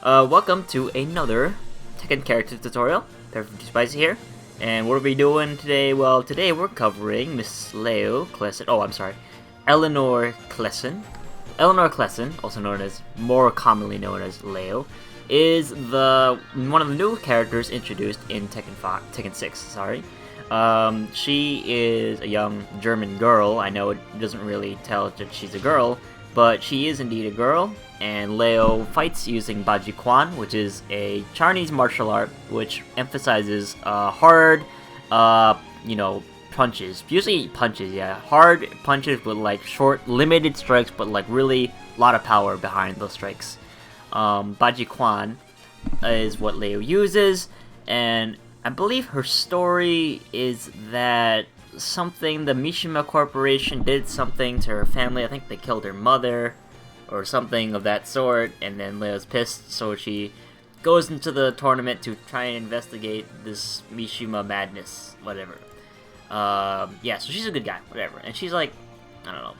Welcome to another Tekken character tutorial. Perfect Spicy here. And what are we doing today? Well, today we're covering Miss Leo Klesson. Oh, I'm sorry. Eleanor Klesson. Eleanor Klesson, also known as, more commonly known as Leo, is one of the new characters introduced in Tekken 6, sorry. She is a young German girl. I know it doesn't really tell that she's a girl, but she is indeed a girl, and Leo fights using Bajiquan, which is a Chinese martial art which emphasizes hard, punches. Usually punches, yeah. Hard punches with like short, limited strikes, but like really a lot of power behind those strikes. Bajiquan is what Leo uses, and I believe her story is that the Mishima Corporation did something to her family. I think they killed her mother or something of that sort, and then Leo's pissed, so she goes into the tournament to try and investigate this Mishima madness, whatever. Yeah, so she's a good guy, whatever. And she's like, I don't know,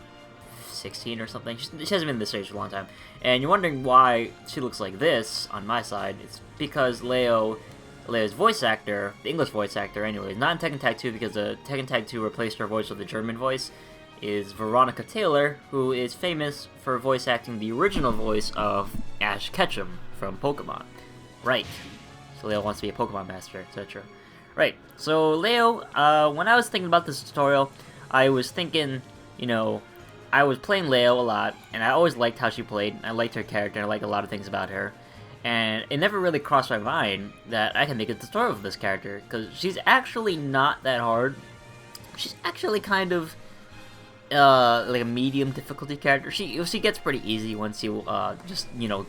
16 or something. She hasn't been this age for a long time. And you're wondering why she looks like this on my side. It's because Leo's voice actor, the English voice actor anyway, not in Tekken Tag 2 because Tekken Tag 2 replaced her voice with a German voice, is Veronica Taylor, who is famous for voice acting the original voice of Ash Ketchum from Pokemon. Right. So Leo wants to be a Pokemon master, etc. Right. So Leo, when I was thinking about this tutorial, I was thinking, I was playing Leo a lot, and I always liked how she played. I liked her character, and I liked a lot of things about her. And it never really crossed my mind that I can make a tutorial for this character, because she's actually not that hard. She's actually kind of like a medium difficulty character. She gets pretty easy once you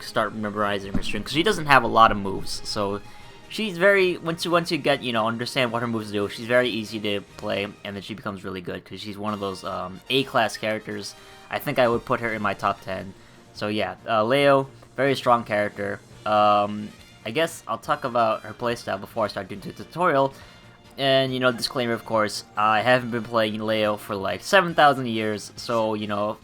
start memorizing her string, because she doesn't have a lot of moves. So she's very once you get understand what her moves do, she's very easy to play, and then she becomes really good because she's one of those A-class characters. I think I would put her in my top 10. So yeah, Leo, very strong character. I guess I'll talk about her playstyle before I start doing the tutorial. And, disclaimer, of course, I haven't been playing Leo for like 7,000 years, so,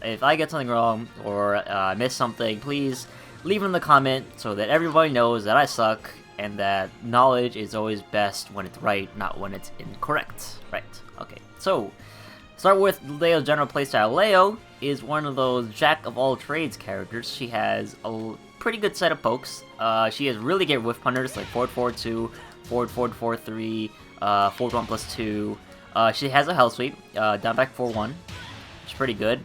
if I get something wrong or I miss something, please leave in the comment so that everybody knows that I suck and that knowledge is always best when it's right, not when it's incorrect. Right, okay, so, start with Leo's general playstyle. Leo is one of those jack-of-all-trades characters. She has a pretty good set of pokes. She has really good whiff punters like forward forward 2, forward forward 4-3, forward 1 plus 2. She has a health sweep, down back 4-1. She's pretty good.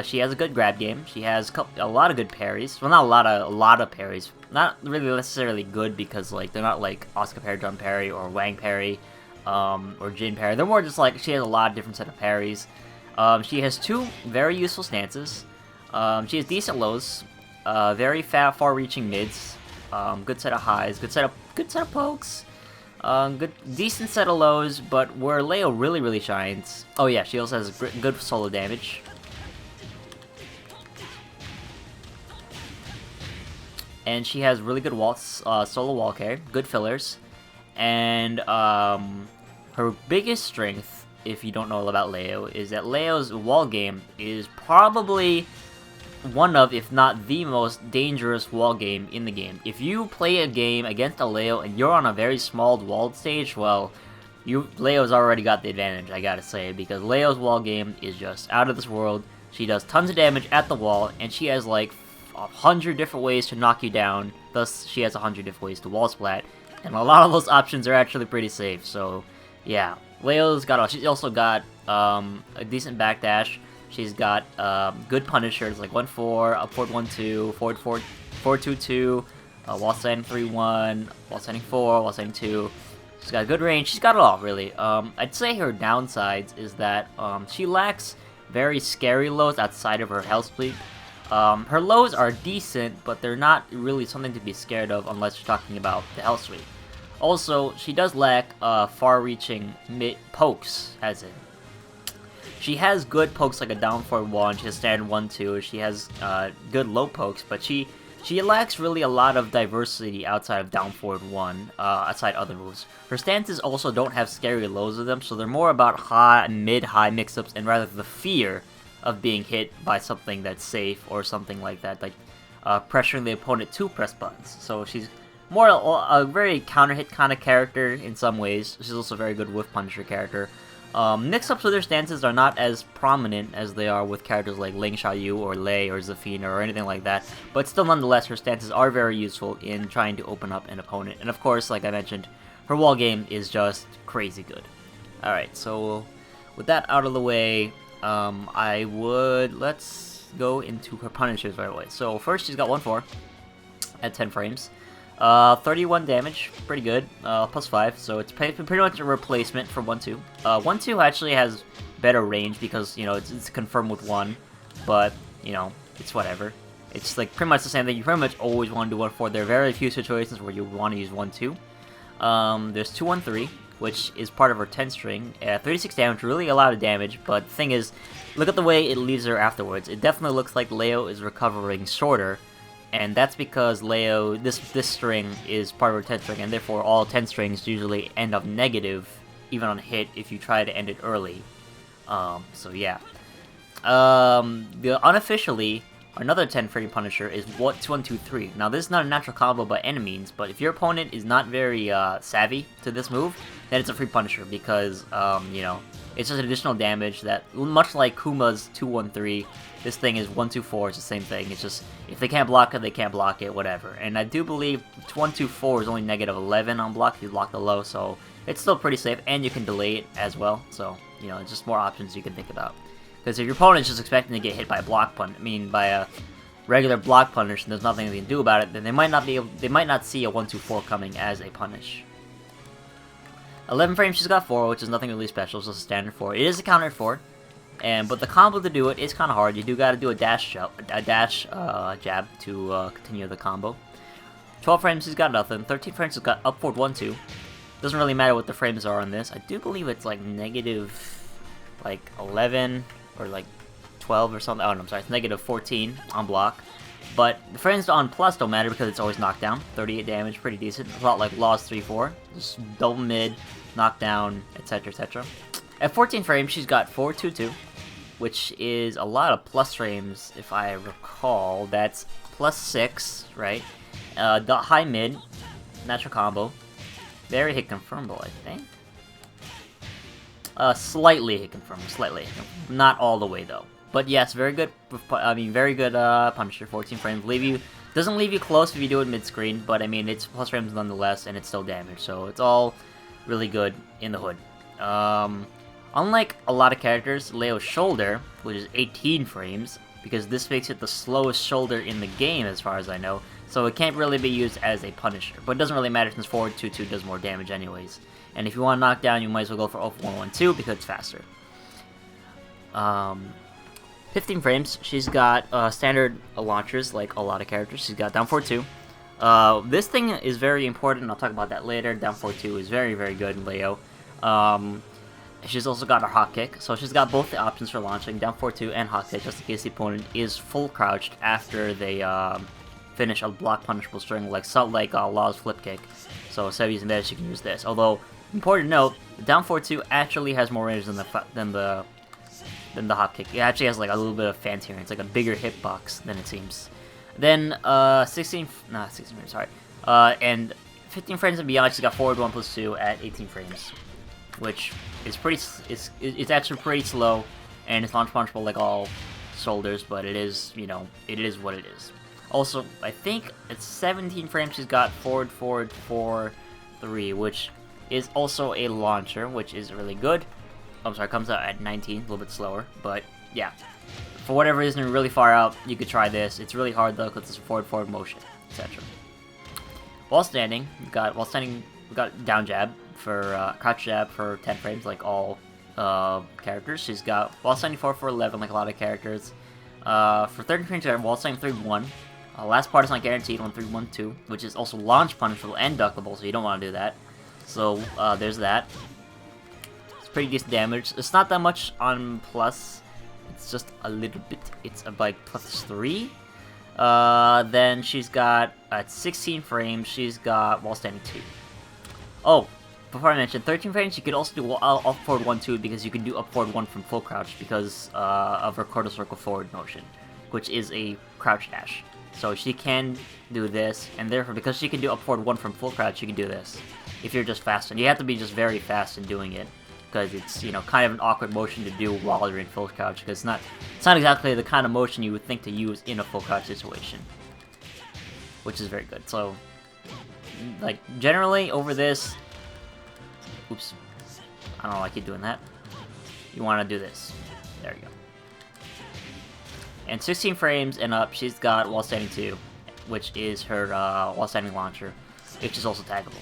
She has a good grab game. She has a lot of good parries. Well, not a lot of parries. Not really necessarily good because like they're not like Oscar parry, jump parry, or Wang parry, or Jin parry. They're more just like she has a lot of different set of parries. She has two very useful stances. She has decent lows, very far-reaching mids, good set of highs, good set of pokes, decent set of lows. But where Leo really shines, oh yeah, she also has good solo damage. And she has really good solo wall carry, good fillers, and her biggest strength, if you don't know about Leo, is that Leo's wall game is probably one of, if not the most dangerous wall game in the game. If you play a game against a Leo and you're on a very small walled stage, well, Leo's already got the advantage, I gotta say, because Leo's wall game is just out of this world. She does tons of damage at the wall, and she has like 100 different ways to knock you down. Thus, she has 100 different ways to wall splat, and a lot of those options are actually pretty safe. So, yeah, she's also got a decent backdash. She's got good punishers like 1-4, up forward 1-2, forward 4-2-2, wall standing 3-1, wall standing 4, wall standing 2. She's got good range. She's got it all, really. I'd say her downsides is that she lacks very scary lows outside of her health sweep. Her lows are decent, but they're not really something to be scared of unless you're talking about the health sweep. Also, she does lack far-reaching pokes, as in. She has good pokes like a down forward 1, she has standard 1-2, she has good low pokes, but she lacks really a lot of diversity outside of down forward 1, outside other moves. Her stances also don't have scary lows of them, so they're more about mid-high mix-ups and rather the fear of being hit by something that's safe or something like that. Like, pressuring the opponent to press buttons. So she's more a very counter-hit kind of character in some ways. She's also a very good Whiff Punisher character. Mix-ups with her stances are not as prominent as they are with characters like Ling Xiaoyu or Lei or Zafina or anything like that, but still nonetheless her stances are very useful in trying to open up an opponent. And of course, like I mentioned, her wall game is just crazy good. Alright, so with that out of the way, let's go into her punishers right away. So first she's got 1-4 at 10 frames. 31 damage, pretty good, plus 5, so it's pretty much a replacement for 1-2. 1-2 actually has better range because, you know, it's confirmed with 1, but, you know, it's whatever. It's like pretty much the same thing. You pretty much always want to do 1-4. There are very few situations where you want to use 1-2. There's 2-1-3, which is part of her 10 string. 36 damage, really a lot of damage, but the thing is, look at the way it leaves her afterwards. It definitely looks like Leo is recovering shorter. And that's because Leo, this string is part of her 10 string, and therefore all 10 strings usually end up negative, even on hit, if you try to end it early. So yeah. Unofficially, another 10 frame Punisher is 2-1-2-3. Now this is not a natural combo by any means, but if your opponent is not very savvy to this move, then it's a free Punisher because, you know, it's just additional damage that, much like Kuma's 2-1-3, this thing is 1-2-4, it's the same thing. It's just, if they can't block it, they can't block it, whatever. And I do believe 1-2-4 is only negative 11 on block if you block the low, so it's still pretty safe, and you can delay it as well. So, you know, it's just more options you can think about. Because if your opponent's just expecting to get hit by a by a regular block punish, and there's nothing they can do about it, then they might not see a 1-2-4 coming as a punish. 11 frames, she's got 4, which is nothing really special, it's just a standard 4. It is a counter 4, but the combo to do it is kind of hard. You do got to do a dash jab to continue the combo. 12 frames, she's got nothing. 13 frames, she's got up forward 1-2. Doesn't really matter what the frames are on this. I do believe it's like negative, like 11 or like 12 or something. Oh no, I'm sorry, it's negative 14 on block. But the frames on plus don't matter because it's always knockdown. 38 damage, pretty decent. A lot like Law's 3-4. Just double mid, knockdown, etc, etc. At 14 frames, she's got 4-2-2, which is a lot of plus frames, if I recall. That's plus 6, right? High mid, natural combo. Very hit confirmable, I think. Slightly hit confirmable, slightly. Not all the way, though. But yes, very good. Very good Punisher. 14 frames. Doesn't leave you close if you do it mid-screen, but I mean, it's plus frames nonetheless, and it's still damage. So it's all really good in the hood. Unlike a lot of characters, Leo's shoulder, which is 18 frames, because this makes it the slowest shoulder in the game, as far as I know. So it can't really be used as a Punisher. But it doesn't really matter since forward 2-2 does more damage anyways. And if you want to knock down, you might as well go for 1-1-2 because it's faster. 15 frames, she's got standard launchers, like a lot of characters. She's got down forward 2. This thing is very important, I'll talk about that later. Down forward 2 is very, very good in Leo. She's also got her hot kick, so she's got both the options for launching, down forward 2 and hot kick, just in case the opponent is full crouched after they finish a block punishable string, like Law's flip kick. So instead of using that, she can use this. Although, important to note, the down forward 2 actually has more range than the hop kick. It actually has like a little bit of fancy range. It's like a bigger hitbox than it seems. Then 16 frames, sorry. And 15 frames and beyond, she's got forward 1+2 at 18 frames, which is it's actually pretty slow, and it's launch punchable like all shoulders, but it is, you know, it is what it is. Also, I think at 17 frames she's got forward 4-3, which is also a launcher, which is really good. I'm sorry, comes out at 19, a little bit slower, but yeah. For whatever reason, you're really far out, you could try this. It's really hard though, because it's forward motion, etc. While standing, we got down jab for crouch jab for 10 frames, like all characters. She's got while standing 4-11, like a lot of characters. For 13 frames, while standing 3-1. Last part is not guaranteed on 3-1-2, which is also launch punishable and duckable, so you don't want to do that. So there's that. Pretty decent damage. It's not that much on plus. It's just a little bit. It's like +3. Then she's got at 16 frames. She's got while standing 2. Oh, before I mentioned 13 frames, you could also do up forward 1-2 because you can do up forward 1 from full crouch because of her quarter circle forward motion, which is a crouch dash. So she can do this, and therefore, because she can do up forward 1 from full crouch, she can do this. If you're just fast, and you have to be just very fast in doing it, because it's, you know, kind of an awkward motion to do while you're in full crouch, because it's not exactly the kind of motion you would think to use in a full crouch situation, which is very good. So, like, generally, over this, oops, I don't know, I keep doing that. You want to do this. There you go. And 16 frames and up, she's got While Standing 2, which is her While Standing launcher, which is also taggable.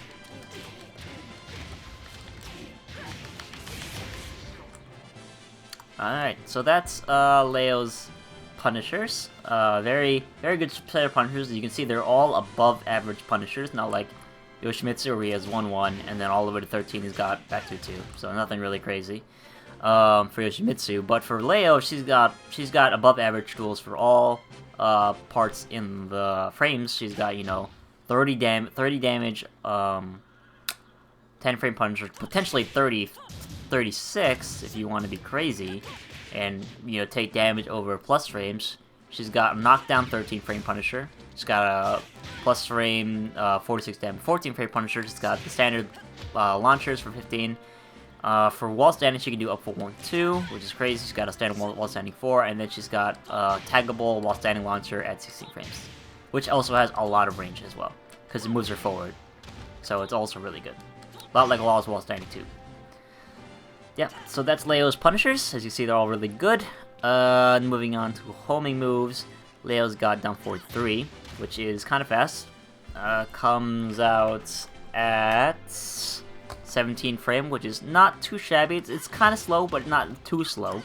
Alright, so that's Leo's Punishers. Very good set of Punishers. As you can see, they're all above average Punishers, not like Yoshimitsu where he has 1-1, and then all the way to 13 he's got back 2-2. So nothing really crazy for Yoshimitsu. But for Leo, she's got above average tools for all parts in the frames. She's got, you know, 30 damage, 10 frame Punishers, potentially 36 if you want to be crazy, and, you know, take damage over plus frames. She's got a knockdown 13 frame Punisher. She's got a plus frame 46 damage 14 frame Punisher. She's got the standard launchers for 15. For While Standing, she can do up for 1-2, which is crazy. She's got a standard While Standing 4, and then she's got a taggable While Standing launcher at 16 frames, which also has a lot of range as well, because it moves her forward. So it's also really good. A lot like Law's While Standing 2. Yeah, so that's Leo's Punishers. As you see, they're all really good. Moving on to homing moves. Leo's got down forward 3, which is kind of fast. Comes out at 17 frame, which is not too shabby. It's kind of slow, but not too slow.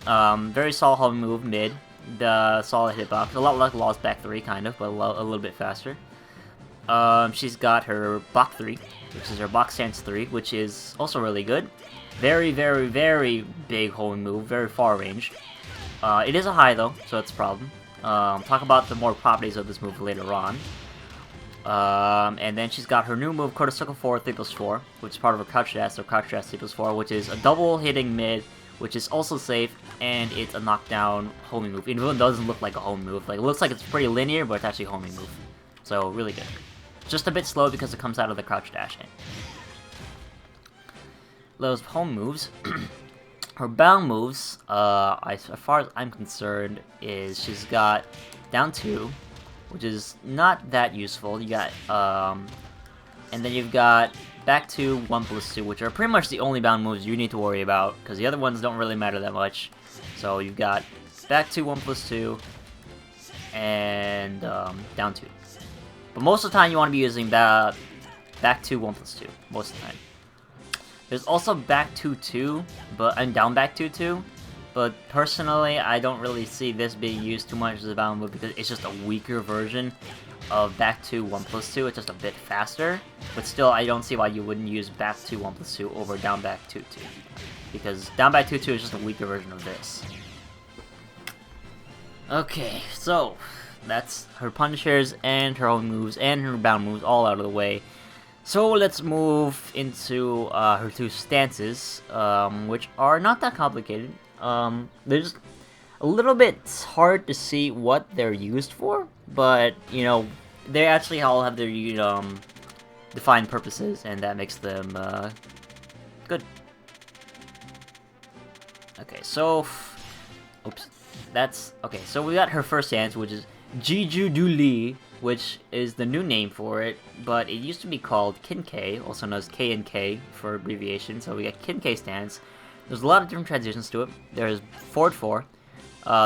Very solid homing move, mid. The solid hitbox. A lot like Law's back 3, kind of, but a little bit faster. She's got her Bach 3, which is her box stance 3, which is also really good. Very big homing move, very far range. It is a high though, so that's a problem. Talk about the more properties of this move later on. And then she's got her new move, Quarter Circle 4, 3+4, which is part of her crouch dash, so crouch dash 3+4, which is a double hitting mid, which is also safe, and it's a knockdown homing move. Even though it doesn't look like a homing move, like it looks like it's pretty linear, but it's actually a homing move. So really good. Just a bit slow because it comes out of the crouch dash. Leo's home moves. Her bound moves, as far as I'm concerned, is she's got down 2, which is not that useful. You got, and then you've got back 2, 1+2, which are pretty much the only bound moves you need to worry about, because the other ones don't really matter that much. So you've got back 2, 1+2, and down 2. But most of the time you want to be using back 2, 1+2, most of the time. There's also back 2-2, and down back 2-2, but personally, I don't really see this being used too much as a bound move because it's just a weaker version of back 2, 1+2. It's just a bit faster, but still, I don't see why you wouldn't use back 2, 1+2 over down back 2-2, because down back 2-2 is just a weaker version of this. Okay, so that's her Punishers and her home moves and her bound moves all out of the way. So let's move into her 2 stances, which are not that complicated. They're just a little bit hard to see what they're used for, but, you know, they actually all have their defined purposes, and that makes them good. Okay, so oops, okay. So we got her first stance, which is Jiju Du Li, which is the new name for it, but it used to be called Kinkei, also known as K&K for abbreviation. So we got Kinkei stance. There's a lot of different transitions to it. There's forward 4,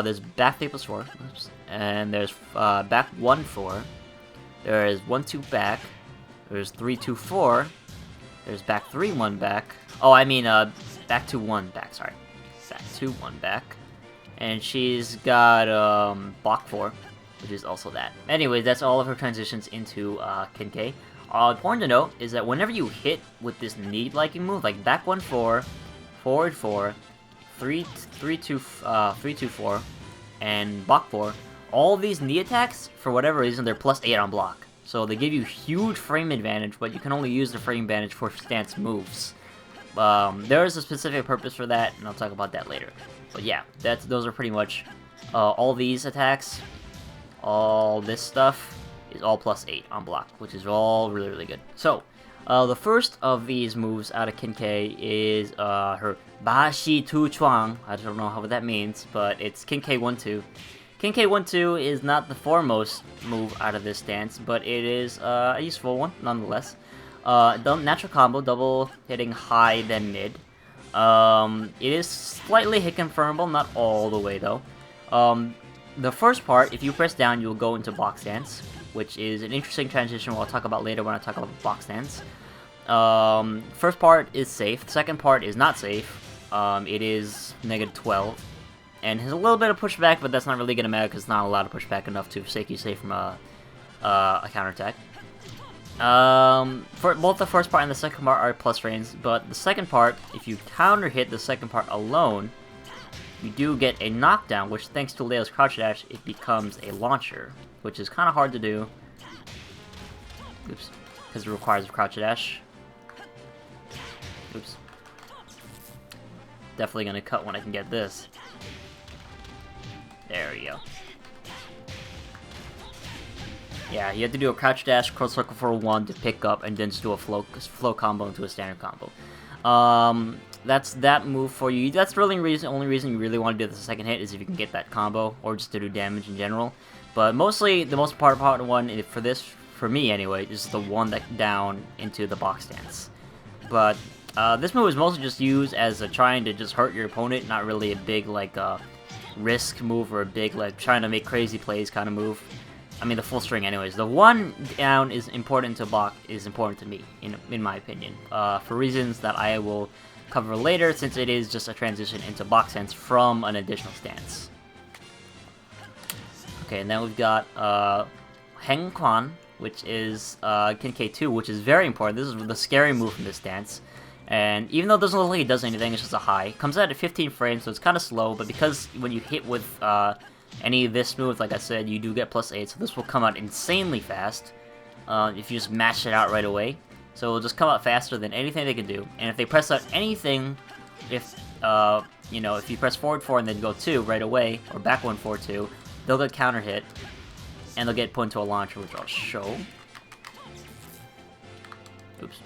there's back 3+4, and there's back 1-4. There's 1-2 back. There's 3-2-4. There's back 3-1 back. Oh, I mean back 2-1 back. Sorry, back 2-1 back. And she's got block 4. Which is also that. Anyway, that's all of her transitions into Kinkei. Important to note is that whenever you hit with this knee-liking move, like back 1-4, forward 4, 3-2-4, and block 4, all these knee attacks, for whatever reason, they're +8 on block. So they give you huge frame advantage, but you can only use the frame advantage for stance moves. There is a specific purpose for that, and I'll talk about that later. But yeah, those are pretty much all these attacks. all this stuff is all +8 on block, which is all really, really good. So, the first of these moves out of Kinkei is her Bashi Tu Chuang. I don't know what that means, but it's Kinkei 1-2. Kinkei 1-2 is not the foremost move out of this stance, but it is a useful one nonetheless. Natural combo, double hitting high then mid. It is slightly hit confirmable, not all the way though. The first part, if you press down, you'll go into block stance, which is an interesting transition I'll talk about later when I talk about block stance. First part is safe, the second part is not safe. It is -12, and has a little bit of pushback, but that's not really gonna matter because it's not a lot of pushback enough to take you safe from a counterattack. For both the first part and the second part are plus frames, but the second part, if you counter hit the second part alone, you do get a knockdown, which thanks to Leo's crouch dash, it becomes a launcher, which is kind of hard to do. Oops, because it requires a crouch dash. Oops. Definitely gonna cut when I can get this. There we go. Yeah, you have to do a crouch dash, cross circle for 1 to pick up, and then just do a flow combo into a standard combo. That's that move for you. That's really the only reason you really want to do the second hit is if you can get that combo, or just to do damage in general. But mostly, the most part one for this, for me anyway, is the one that down into the box stance. But this move is mostly just used as a trying to just hurt your opponent, not really a big like risk move or a big like trying to make crazy plays kind of move. I mean the full string anyways. The one down is important to block, is important to me, in my opinion, for reasons that I will cover later, since it is just a transition into box stance from an additional stance. Okay, and then we've got Heng Quan, which is Kinkei 2, which is very important. This is the scary move from this stance. And even though it doesn't look like it does anything, it's just a high. Comes out at 15 frames, so it's kind of slow, but because when you hit with any of this move, like I said, you do get +8, so this will come out insanely fast if you just mash it out right away. So it'll just come out faster than anything they can do. And if they press out anything, if you know, if you press forward 4 and then go 2 right away, or back 1 4 2, they'll get counter hit, and they'll get put into a launcher, which I'll show. Oops.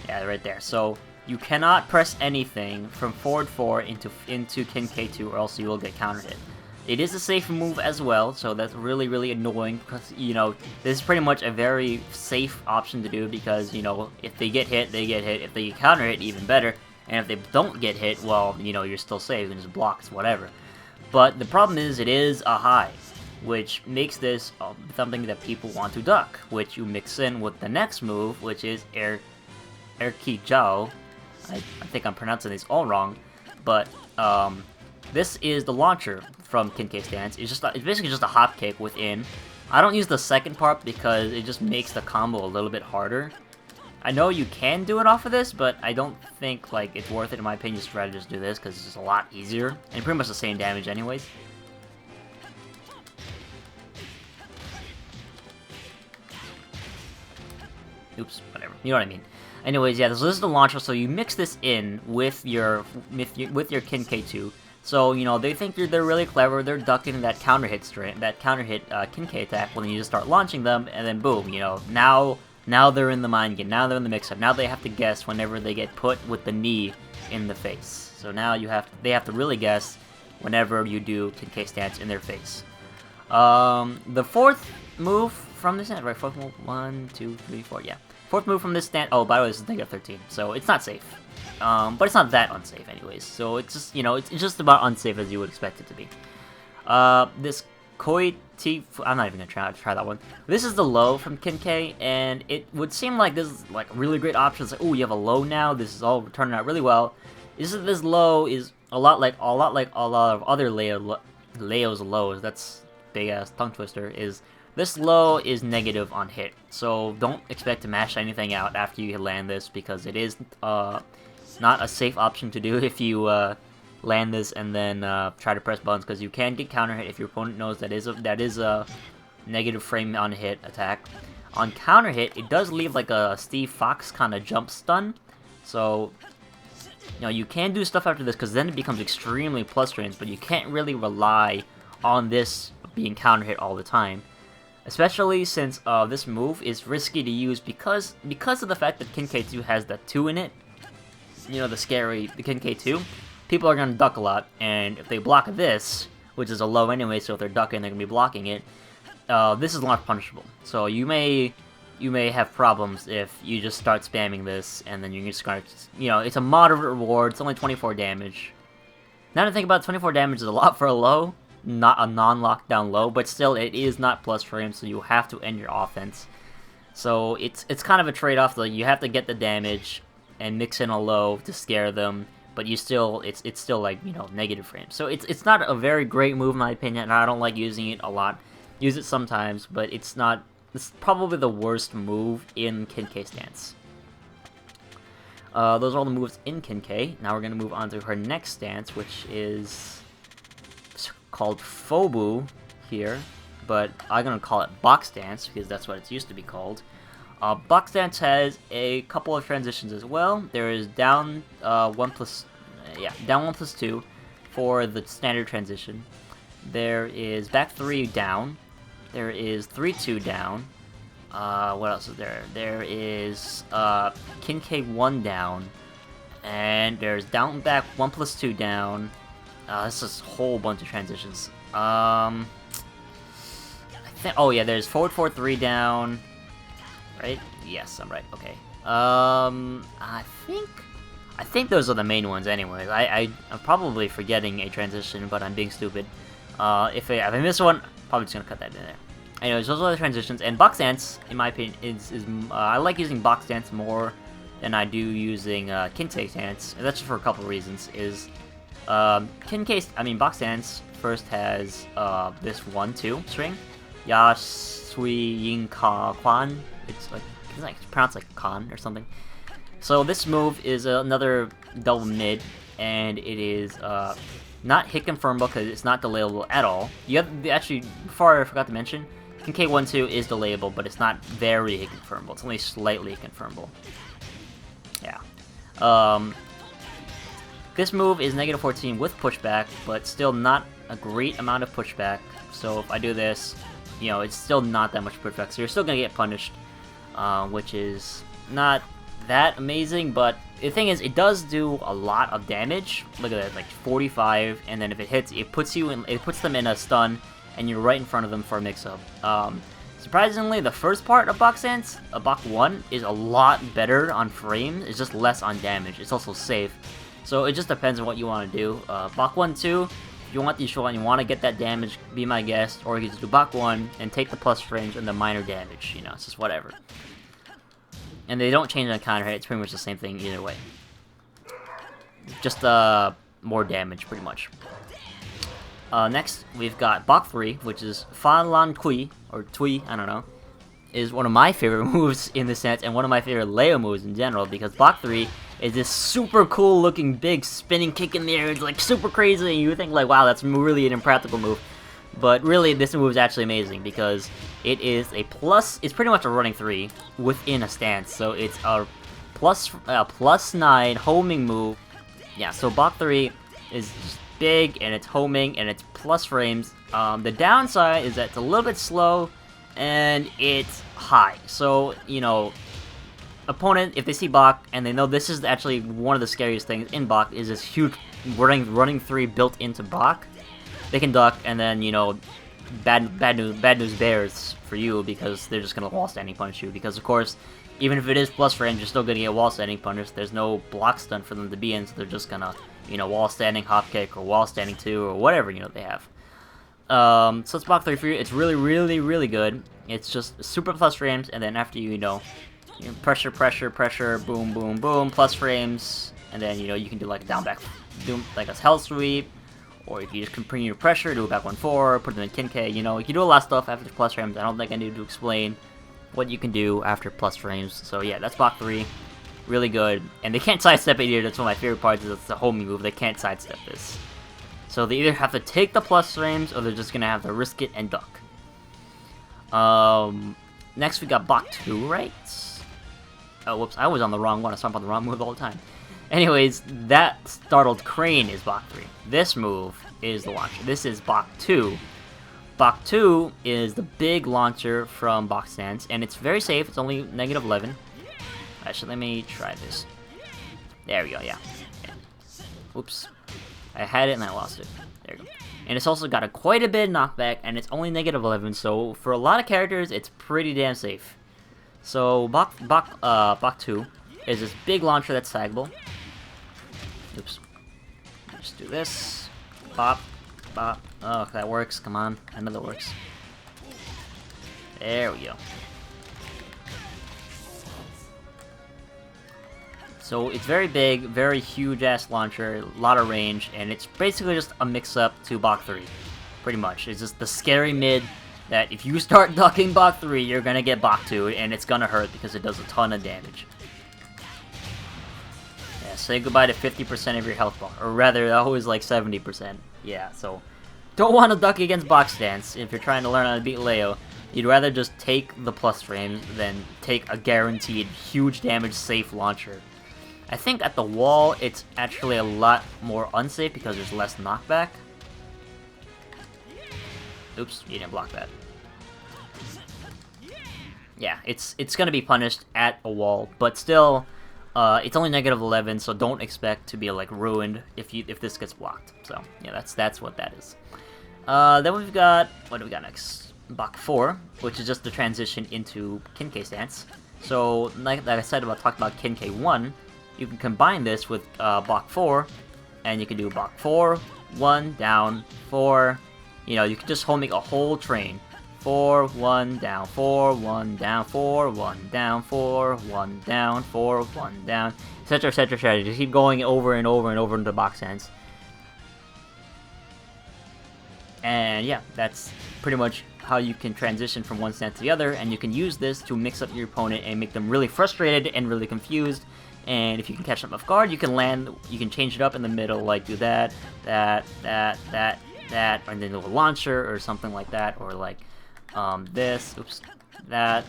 Yeah, right there. So you cannot press anything from forward 4 into Kinkei 2, or else you will get counter hit. It is a safe move as well, so that's really, really annoying, because, you know, this is pretty much a very safe option to do, because, you know, if they get hit, they get hit. If they get counter hit, even better. And if they don't get hit, well, you know, you're still safe, you can just block, whatever. But the problem is, it is a high, which makes this something that people want to duck, which you mix in with the next move, which is Erki Jiao. I think I'm pronouncing these all wrong, but this is the launcher from Kinkei stance. It's basically just a hop kick within. I don't use the second part because it just makes the combo a little bit harder. I know you can do it off of this, but I don't think like it's worth it in my opinion to try to just do this, because it's just a lot easier and pretty much the same damage anyways. Oops, whatever. You know what I mean. Anyways, yeah, so this is the launcher, so you mix this in with your Kinkei 2. So, you know, they think they're really clever, they're ducking that counter hit Kinkei attack, when you just start launching them, and then boom, you know, now they're in the mind game, now they're in the mix-up, now they have to guess whenever they get put with the knee in the face. So now they have to really guess whenever you do Kinkei stance in their face. The fourth move from this stance, right, fourth move, 1, 2, 3, 4, yeah. Fourth move from this stance, oh, by the way, this is -13, so it's not safe. But it's not that unsafe anyways, so it's just, you know, it's just about unsafe as you would expect it to be. This Koi T, I'm not even gonna try that one. This is the low from Kinkei, and it would seem like this is like a really great option. It's like, oh, you have a low now, this is all turning out really well. This low is a lot like a lot of other Leo's lows, that's big ass tongue twister, is this low is negative on hit, so don't expect to mash anything out after you land this, because it is not a safe option to do if you land this and then try to press buttons, because you can get counter hit if your opponent knows that is a negative frame on hit attack. On counter hit, it does leave like a Steve Fox kind of jump stun, so You know, you can do stuff after this, because then it becomes extremely plus frames, but you can't really rely on this being counter hit all the time. Especially since this move is risky to use because of the fact that Kin K2 has that 2 in it. You know, the Kin K2. People are going to duck a lot, and if they block this, which is a low anyway, so if they're ducking, they're going to be blocking it, this is not punishable. So you may have problems if you just start spamming this, and then you can start, you know, it's a moderate reward, it's only 24 damage. Now to think about it, 24 damage is a lot for a low, not a non-lockdown low, but still it is not plus frames, so you have to end your offense. So it's kind of a trade-off, though. You have to get the damage and mix in a low to scare them, but you still, it's still like, you know, negative frames. So it's not a very great move in my opinion, and I don't like using it a lot. Use it sometimes, but it's probably the worst move in Kin K stance. Those are all the moves in Kin K. Now we're going to move on to her next stance, which is called Phobu here, but I'm going to call it Box Dance, because that's what it's used to be called. Box Dance has a couple of transitions as well. There is down 1+2 for the standard transition. There is back 3 down. There is 3-2 down. What else is there? There is Kin K1 down. And there's down back 1+2 down. This is a whole bunch of transitions. I think. Oh yeah, there's forward 4-3 down. Right? Yes, I'm right. Okay. I think those are the main ones. Anyways, I'm probably forgetting a transition, but I'm being stupid. If I miss one, probably just gonna cut that in there. Anyways, those are the transitions, and Box Dance, in my opinion, I like using Box Dance more than I do using Kin K Dance, and that's just for a couple of reasons. Box Dance first has this 1-2 string, Ya Sui Yin Ka Kwan. It's pronounced like Khan or something. So this move is another double mid, and it is not hit confirmable because it's not delayable at all. You have actually, before I forgot to mention, Kin K1-2 is delayable, but it's not very hit confirmable. It's only slightly hit confirmable. Yeah. This move is -14 with pushback, but still not a great amount of pushback. So if I do this, you know, it's still not that much pushback. So you're still gonna get punished, which is not that amazing. But the thing is, it does do a lot of damage. Look at that, like 45, and then if it hits, it puts them in a stun, and you're right in front of them for a mix-up. Surprisingly, the first part of Box Dance, Bach 1, is a lot better on frames. It's just less on damage. It's also safe. So it just depends on what you want to do. Bach 1-2, if you want the short and you want to get that damage, be my guest. Or you can just do Bach 1 and take the plus frames and the minor damage. You know, it's just whatever. And they don't change on counter hit. It's pretty much the same thing either way. Just more damage, pretty much. Next, we've got Bach 3, which is Fan Lan Kui, or Tui, I don't know. Is one of my favorite moves in this sense, and one of my favorite Leo moves in general, because Bach 3 is this super cool looking big spinning kick in the air. It's like super crazy, and you think like, wow, that's really an impractical move. But really, this move is actually amazing, because it is a it's pretty much a running 3 within a stance, so it's a +9 homing move. Yeah, so Bach 3 is just big, and it's homing, and it's plus frames. The downside is that it's a little bit slow, and it's high. So, you know, opponent, if they see Bach, and they know this is actually one of the scariest things in Bach, is this huge running 3 built into Bach, they can duck, and then, you know, bad news bears for you, because they're just gonna wall standing punish you, because of course, even if it is plus range, you're still gonna get wall standing punished. There's no block stun for them to be in, so they're just gonna, you know, wall standing hop kick, or wall standing 2, or whatever, you know, they have. So it's Bach 3 for you. It's really good. It's just super plus frames, and then after you know, pressure, boom, boom, boom, plus frames, and then, you know, you can do like a down back, do like a hell sweep, or if you just continue your pressure, do a back 1-4, put them in Kin K, you know, you can do a lot of stuff after plus frames. I don't think I need to explain what you can do after plus frames. So yeah, that's Bach 3. Really good. And they can't sidestep it either. That's one of my favorite parts, is it's the homing move. They can't sidestep this. So they either have to take the plus frames, or they're just gonna have to risk it and duck. Next we got Bach 2, right? Oh, whoops, I was on the wrong one. I was talking about the wrong move the whole time. Anyways, that startled Crane is Bach 3. This move is the launcher. This is Bach 2. Bach 2 is the big launcher from Bach Stance, and it's very safe. It's only -11. Actually, let me try this. There we go, yeah. Oops. I had it and I lost it. There we go. And it's also got quite a bit of knockback, and it's only -11, so for a lot of characters, it's pretty damn safe. So, Bach 2 is this big launcher that's saggable. Oops. Just do this. Bop. Bop. Oh, that works. Come on. I know that works. There we go. So it's very big, very huge-ass launcher, a lot of range, and it's basically just a mix-up to Bach 3. Pretty much. It's just the scary mid that if you start ducking Bach 3, you're gonna get Bach 2, and it's gonna hurt because it does a ton of damage. Yeah, say goodbye to 50% of your health bar, or rather, always like 70%. Yeah, so don't want to duck against Bach Stance if you're trying to learn how to beat Leo. You'd rather just take the plus frames than take a guaranteed huge damage safe launcher. I think at the wall, it's actually a lot more unsafe because there's less knockback. Oops, you didn't block that. Yeah, it's gonna be punished at a wall, but still, it's only -11, so don't expect to be like ruined if this gets blocked. So yeah, that's what that is. Then we've got, what do we got next? Bach 4, which is just the transition into Kinkei stance. So like I said talked about Kinkei 1. You can combine this with Bach 4, and you can do Bach 4, 1, down, 4. You know, you can just make a whole train. 4, 1, down, 4, 1, down, 4, 1, down, 4, 1, down, 4, 1, down, etc., etc., etc. Just keep going over and over and over into Bach stance. And yeah, that's pretty much how you can transition from one stance to the other, and you can use this to mix up your opponent and make them really frustrated and really confused. And if you can catch them off guard, you can change it up in the middle, like do that, and then do a launcher or something like that, or like this, oops, that,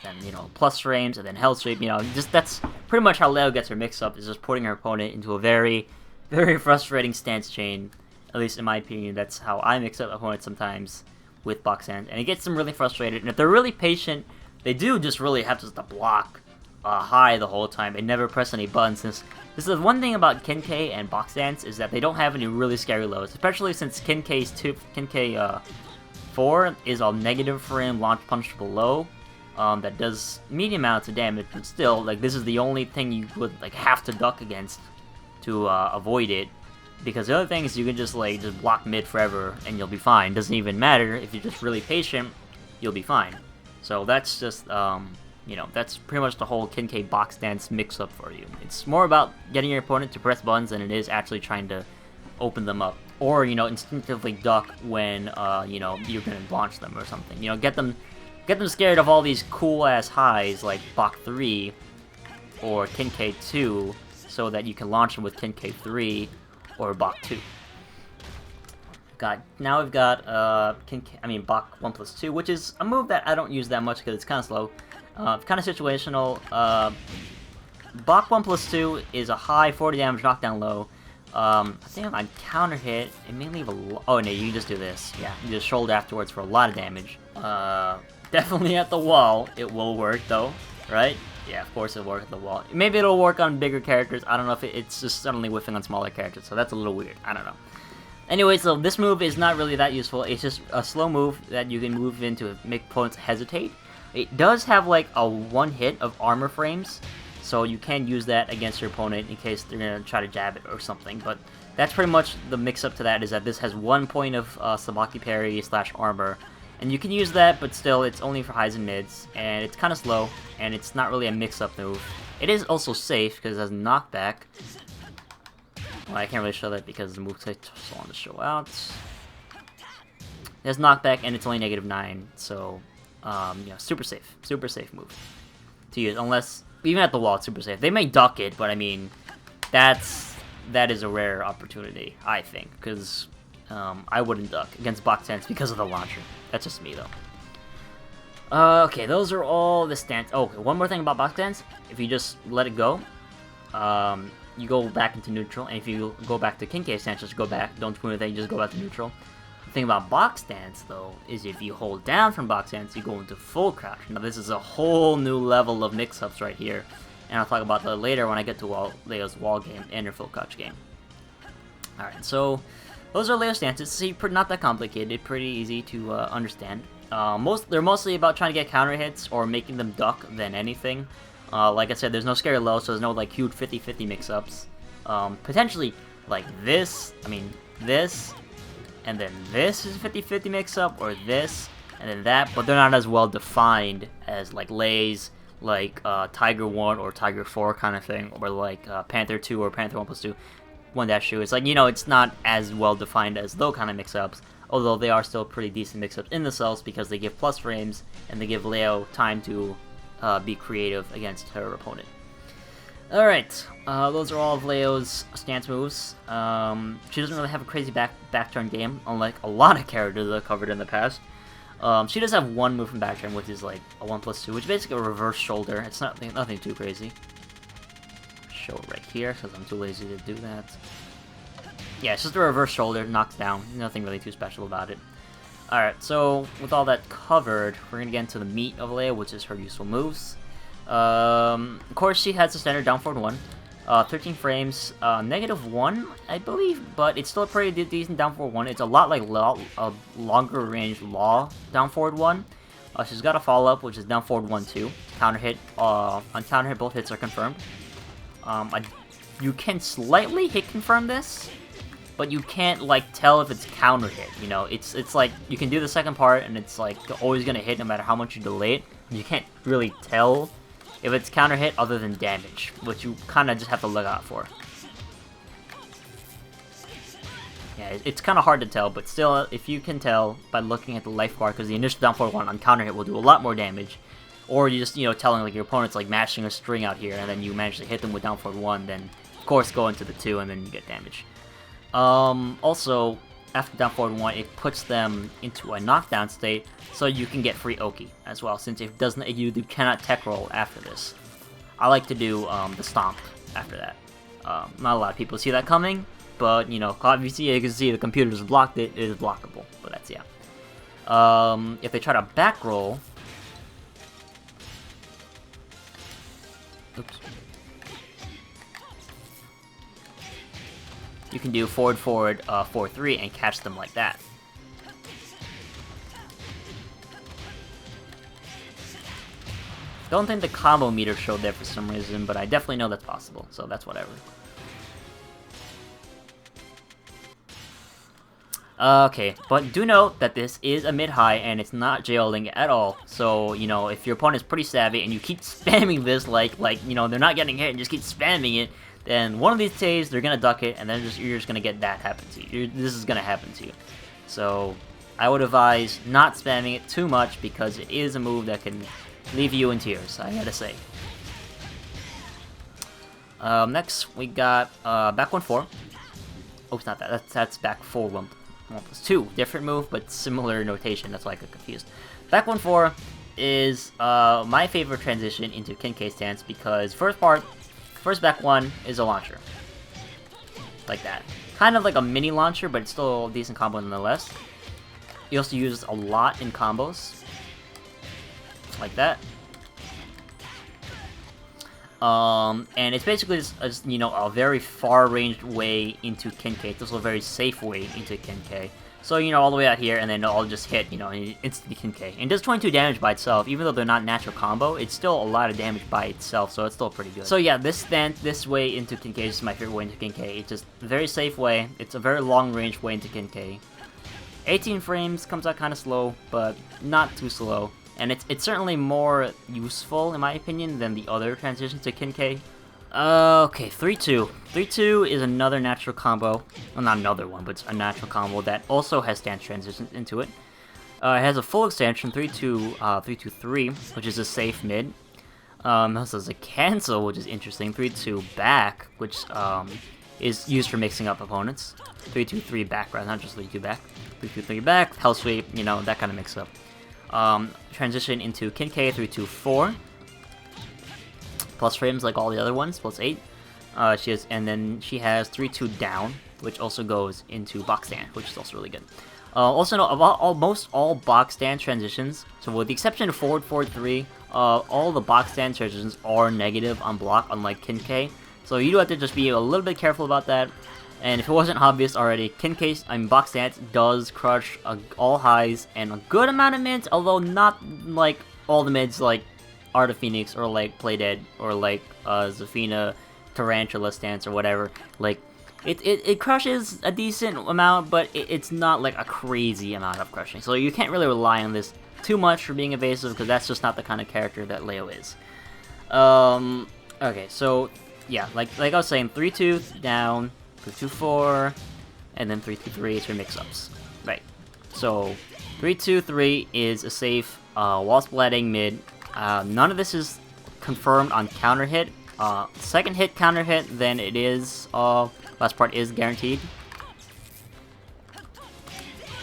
and you know, plus frames, and then hell sweep. You know, just that's pretty much how Leo gets her mix up, is just putting her opponent into a very, very frustrating stance chain. At least in my opinion, that's how I mix up opponents sometimes with Bach stance, and it gets them really frustrated. And if they're really patient, they do just really have to block high the whole time and never press any buttons. Since this is one thing about Kinkei and Bach stance, is that they don't have any really scary lows, especially since Kinkei 4 is a negative frame launch punishable low that does medium amounts of damage, but still, like, this is the only thing you would like have to duck against to avoid it, because the other thing is you can just block mid forever and you'll be fine. Doesn't even matter if you're just really patient, you'll be fine. So that's just you know, that's pretty much the whole Kinkei Bach stance mix-up for you. It's more about getting your opponent to press buttons than it is actually trying to open them up. Or, you know, instinctively duck when, you know, you're gonna launch them or something. You know, get them scared of all these cool-ass highs like Bach 3 or Kinkei 2, so that you can launch them with Kinkei 3 or Bach 2. Now we've got Bach 1+2, which is a move that I don't use that much because it's kind of slow. Kind of situational. Bach 1+2 is a high 40 damage knockdown low. I think on counter hit, it may leave a oh no, you can just do this. Yeah, you just shoulder afterwards for a lot of damage. Definitely at the wall, it will work though, right? Yeah, of course it'll work at the wall. Maybe it'll work on bigger characters. I don't know if it's just suddenly whiffing on smaller characters, so that's a little weird. I don't know. Anyway, so this move is not really that useful. It's just a slow move that you can move in to make opponents hesitate. It does have like a one hit of armor frames, so you can use that against your opponent in case they're gonna try to jab it or something. But that's pretty much the mix-up to that, is that this has 1 point of Sabaki parry / armor, and you can use that, but still it's only for highs and mids, and it's kind of slow, and it's not really a mix-up move. It is also safe because it has knockback. Well, I can't really show that because the move takes so long to show out. It has knockback, and it's only -9, so yeah, super safe move to use, unless even at the wall it's super safe. They may duck it, but I mean, that is a rare opportunity, I think, because I wouldn't duck against Bach stance because of the launcher. That's just me though. Okay, those are all the stance. Oh, one more thing about Bach stance: if you just let it go, you go back into neutral, and if you go back to Kinkei stance, just go back. Don't do anything, just go back to neutral. The thing about box stance, though, is if you hold down from box stance, you go into full crouch. Now, this is a whole new level of mix-ups right here, and I'll talk about that later when I get to Leo's wall game and her full crouch game. Alright, so those are Leo stances. See, not that complicated, pretty easy to understand. They're mostly about trying to get counter hits or making them duck than anything. Like I said, there's no scary low, so there's no like huge 50-50 mix-ups. Potentially like this, this, and then this is a 50-50 mix-up, or this, and then that, but they're not as well defined as like Lay's, like Tiger 1 or Tiger 4 kind of thing, or like Panther 2 or Panther 1+2, 1-2. It's like, you know, it's not as well defined as those kind of mix-ups, although they are still pretty decent mix-ups in themselves because they give plus frames and they give Leo time to be creative against her opponent. Alright, those are all of Leo's stance moves. She doesn't really have a crazy back turn game, unlike a lot of characters that I've covered in the past. She does have one move from back turn, which is like a 1+2, which is basically a reverse shoulder. It's nothing too crazy. Show it right here, because I'm too lazy to do that. Yeah, it's just a reverse shoulder, knocks down. Nothing really too special about it. Alright, so with all that covered, we're going to get into the meat of Leo, which is her useful moves. Of course, she has the standard down forward 1. 13 frames, -1, I believe, but it's still a pretty decent down forward 1. It's a lot like a longer range Law down forward 1. She's got a follow-up, which is down forward 1-2. Counter hit, on counter hit, both hits are confirmed. You can slightly hit confirm this, but you can't like tell if it's counter hit. You know, it's like you can do the second part, and it's like always gonna hit no matter how much you delay it. You can't really tell if it's counter hit other than damage, which you kind of just have to look out for. Yeah, it's kind of hard to tell, but still, if you can tell by looking at the life bar, because the initial down forward 1 on counter hit will do a lot more damage, or you just, you know, telling like your opponent's like mashing a string out here, and then you manage to hit them with down forward 1, then of course go into the 2, and then you get damage. Also, after down forward 1, it puts them into a knockdown state, so you can get free Oki as well, since it doesn't, you cannot tech roll after this. I like to do the stomp after that. Not a lot of people see that coming, but you know, obviously you can see the computer just blocked it. It is blockable, but that's, yeah. If they try to back roll, oops. You can do forward, 4-3, and catch them like that. Don't think the combo meter showed there for some reason, but I definitely know that's possible, so that's whatever. Okay, but do note that this is a mid-high, and it's not jailing at all. So, you know, if your opponent's pretty savvy, and you keep spamming this like, you know, they're not getting hit, and just keep spamming it, then one of these days they're gonna duck it, and then you're just gonna get that happen to you. This is gonna happen to you. So I would advise not spamming it too much, because it is a move that can leave you in tears, I gotta say. Next we got back 1-4. Oh, it's not that. That's back forward 1+2. Different move, but similar notation. That's why I got confused. Back 1-4 is my favorite transition into Kinkei stance, because first back 1 is a launcher. Like that. Kind of like a mini launcher, but it's still a decent combo nonetheless. You also use a lot in combos. Like that. And it's basically just, you know, a very far-ranged way into Kinkei. It's also a very safe way into Kinkei. So, you know, all the way out here, and then I'll just hit, you know, instantly Kinkei. And it does 22 damage by itself. Even though they're not natural combo, it's still a lot of damage by itself, so it's still pretty good. So yeah, this way into Kinkei is my favorite way into Kinkei. It's just a very safe way. It's a very long-range way into Kinkei. 18 frames comes out kind of slow, but not too slow. And it's certainly more useful, in my opinion, than the other transitions to Kinkei. Okay, 3-2. 3-2 is another natural combo. Well, not another one, but it's a natural combo that also has stance transitions into it. It has a full extension, 3-2-3, which is a safe mid. It also has a cancel, which is interesting. 3-2 back, which is used for mixing up opponents. 3-2-3 back, rather, not just 3-2 back. 3-2-3 back, hell sweep, you know, that kind of mix up. Transition into Kinkei 3-2-4. Plus frames like all the other ones, plus 8. And then she has 3-2 down, which also goes into box stand, which is also really good. Also, note about almost all box stand transitions, so with the exception of forward 4-3, all the box stand transitions are negative on block, unlike Kinkei. So you do have to just be a little bit careful about that. And if it wasn't obvious already, box stance does crush all highs and a good amount of mids, although not like all the mids like Art of Phoenix or like Playdead or like Zafina Tarantula stance or whatever. Like it crushes a decent amount, but it's not like a crazy amount of crushing. So you can't really rely on this too much for being evasive, because that's just not the kind of character that Leo is. Okay, so yeah, like I was saying, 3-2 down, 2-4, and then 3-3 is your mix-ups. Right. So 3-2-3 is a safe wall splitting mid. None of this is confirmed on counter hit. Second hit counter hit, then it is last part is guaranteed.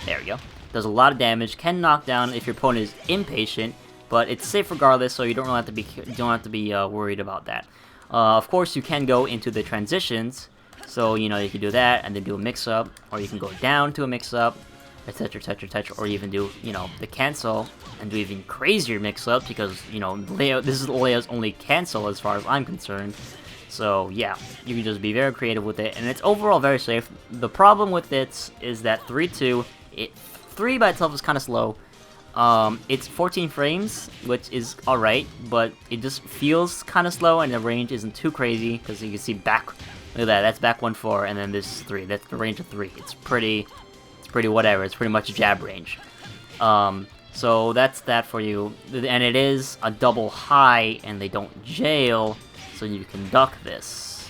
There we go. Does a lot of damage. Can knock down if your opponent is impatient, but it's safe regardless, so you don't really have to be worried about that. Of course, you can go into the transitions, so you know you can do that and then do a mix-up, or you can go down to a mix-up, etc., etc., etc., or even do the cancel and do even crazier mix-up, because Leo. This is Leo's only cancel as far as I'm concerned. So yeah, you can just be very creative with it, and it's overall very safe. The problem with it is that 3-2, 3 by itself is kind of slow. It's 14 frames, which is alright, but it just feels kind of slow, and the range isn't too crazy, because you can see back, look at that, that's back 1-4, and then this is 3, that's the range of 3. It's pretty whatever, it's pretty much jab range. So that's that for you, and it is a double high, and they don't jail, so you can duck this.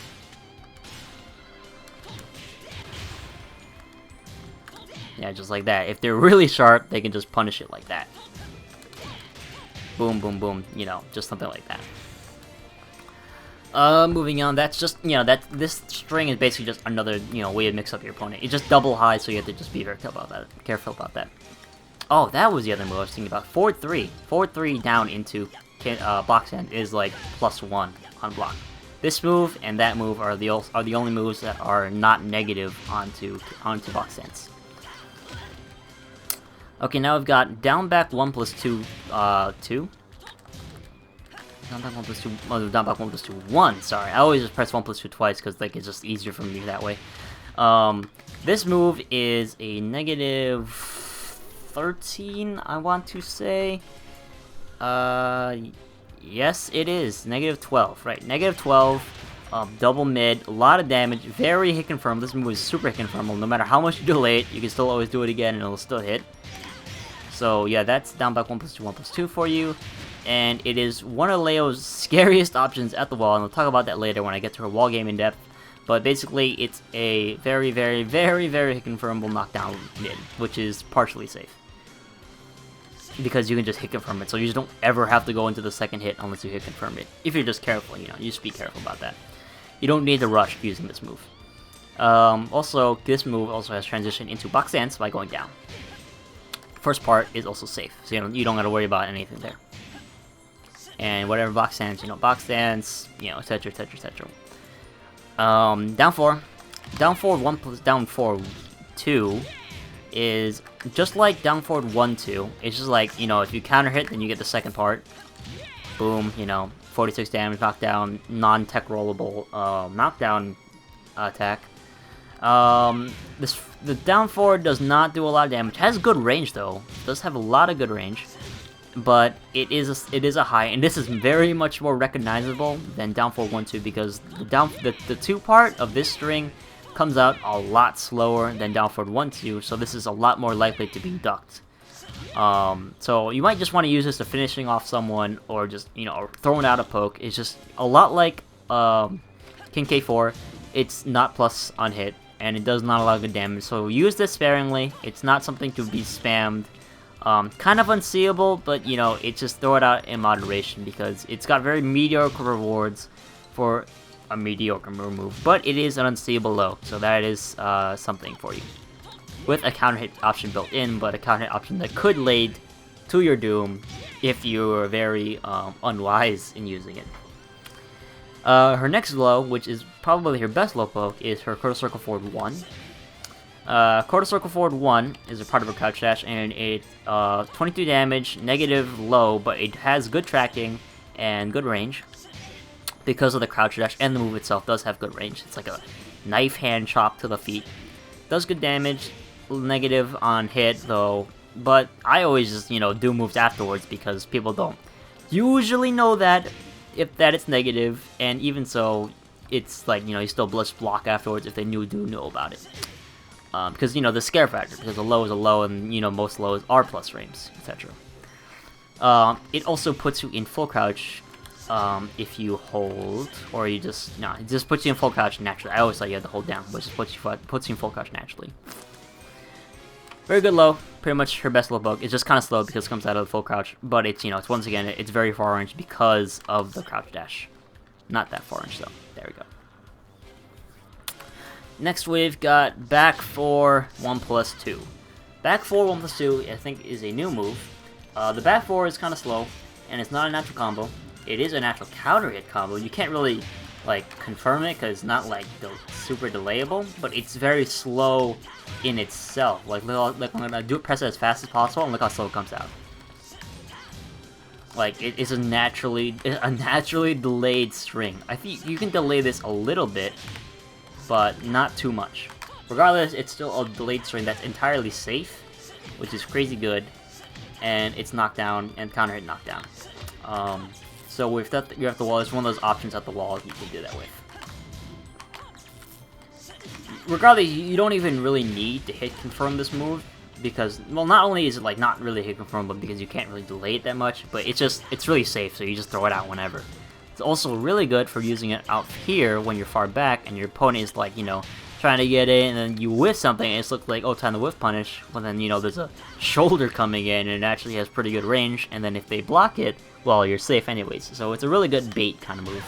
Yeah, just like that. If they're really sharp, they can just punish it like that. Boom, boom, boom, just something like that. Moving on, that's just, this string is basically just another, way to mix up your opponent. It's just double high, so you have to just be very careful about that. Oh, that was the other move I was thinking about. Forward 3. Forward 3 down into box end is like +1 on block. This move and that move are the only moves that are not negative onto box stands. Okay, now we've got down back 1+2, 2. Down back 1+2, oh, down back 1+2, 1, sorry. I always just press 1+2 twice, because like, it's just easier for me that way. This move is a negative 13, I want to say. Yes, it is. Negative 12, right. Negative 12, double mid, a lot of damage, very hit confirm. This move is super hit confirmable. No matter how much you delay it, you can still always do it again and it'll still hit. So yeah, that's down back 1+2, 1+2 for you. And it is one of Leo's scariest options at the wall, and we'll talk about that later when I get to her wall game in depth. But basically, it's a very, very, very, very hit confirmable knockdown mid, which is partially safe, because you can just hit confirm it, so you just don't ever have to go into the second hit unless you hit confirm it. If you're just careful, you just be careful about that. You don't need to rush using this move. Also, this move also has transition into box stance by going down. First part is also safe, so you don't gotta worry about anything there. And whatever box stance, etc., etc., etc. Down 4, 1 plus down 4, 2 is just like down forward 1-2. It's just like, if you counter hit, then you get the second part. Boom, 46 damage knockdown, non-tech rollable knockdown attack. The down forward does not do a lot of damage. It has good range though. It does have a lot of good range, but it is a high, and this is very much more recognizable than down forward 1-2, because the 2 part of this string comes out a lot slower than down forward 1-2, so this is a lot more likely to be ducked. So you might just want to use this to finishing off someone, or just or throwing out a poke. It's just a lot like King K4. It's not plus on hit, and it does not a lot of good damage, so use this sparingly. It's not something to be spammed. Kind of unseeable, but it's just throw it out in moderation, because it's got very mediocre rewards for a mediocre move, but it is an unseeable low, so that is something for you. With a counter hit option built in, but a counter hit option that could lead to your doom if you are very unwise in using it. Her next low, which is probably her best low poke, is her Quarter Circle Forward 1. Quarter Circle Forward 1 is a part of her crouch dash, and it 22 damage, negative low, but it has good tracking and good range because of the crouch dash, and the move itself does have good range. It's like a knife hand chop to the feet. Does good damage, negative on hit though, but I always just, do moves afterwards because people don't usually know that it's negative, and even so, it's like, you still just block afterwards if they do know about it. Because, the scare factor, because a low is a low, and, most lows are plus frames, etc. It also puts you in full crouch if you hold, or you just, no, it just puts you in full crouch naturally. I always thought you had to hold down, but it just puts you in full crouch naturally. Very good low, pretty much her best low poke. It's just kind of slow because it comes out of the full crouch, but it's, it's once again, it's very far range because of the crouch dash. Not that far range though. There we go. Next we've got back 4 1+2. Back 4 1+2 I think is a new move. The back 4 is kind of slow, and it's not a natural combo. It is a natural counter hit combo. You can't really confirm it because it's not super delayable, but it's very slow in itself. Like I'm gonna press it as fast as possible, and look how slow it comes out. Like it is a naturally delayed string. I think you can delay this a little bit, but not too much. Regardless, it's still a delayed string that's entirely safe, which is crazy good, and it's knockdown and counter hit knockdown. So with that, you have the wall. It's one of those options at the wall you can do that with. Regardless, you don't even really need to hit confirm this move because, well, not only is it not really hit confirm, but because you can't really delay it that much, but it's really safe, so you just throw it out whenever. It's also really good for using it out here when you're far back and your opponent is trying to get in, and then you whiff something and it looks like, oh, time to whiff punish. Well, then, there's a shoulder coming in and it actually has pretty good range, and then if they block it, well, you're safe anyways. So it's a really good bait kind of move.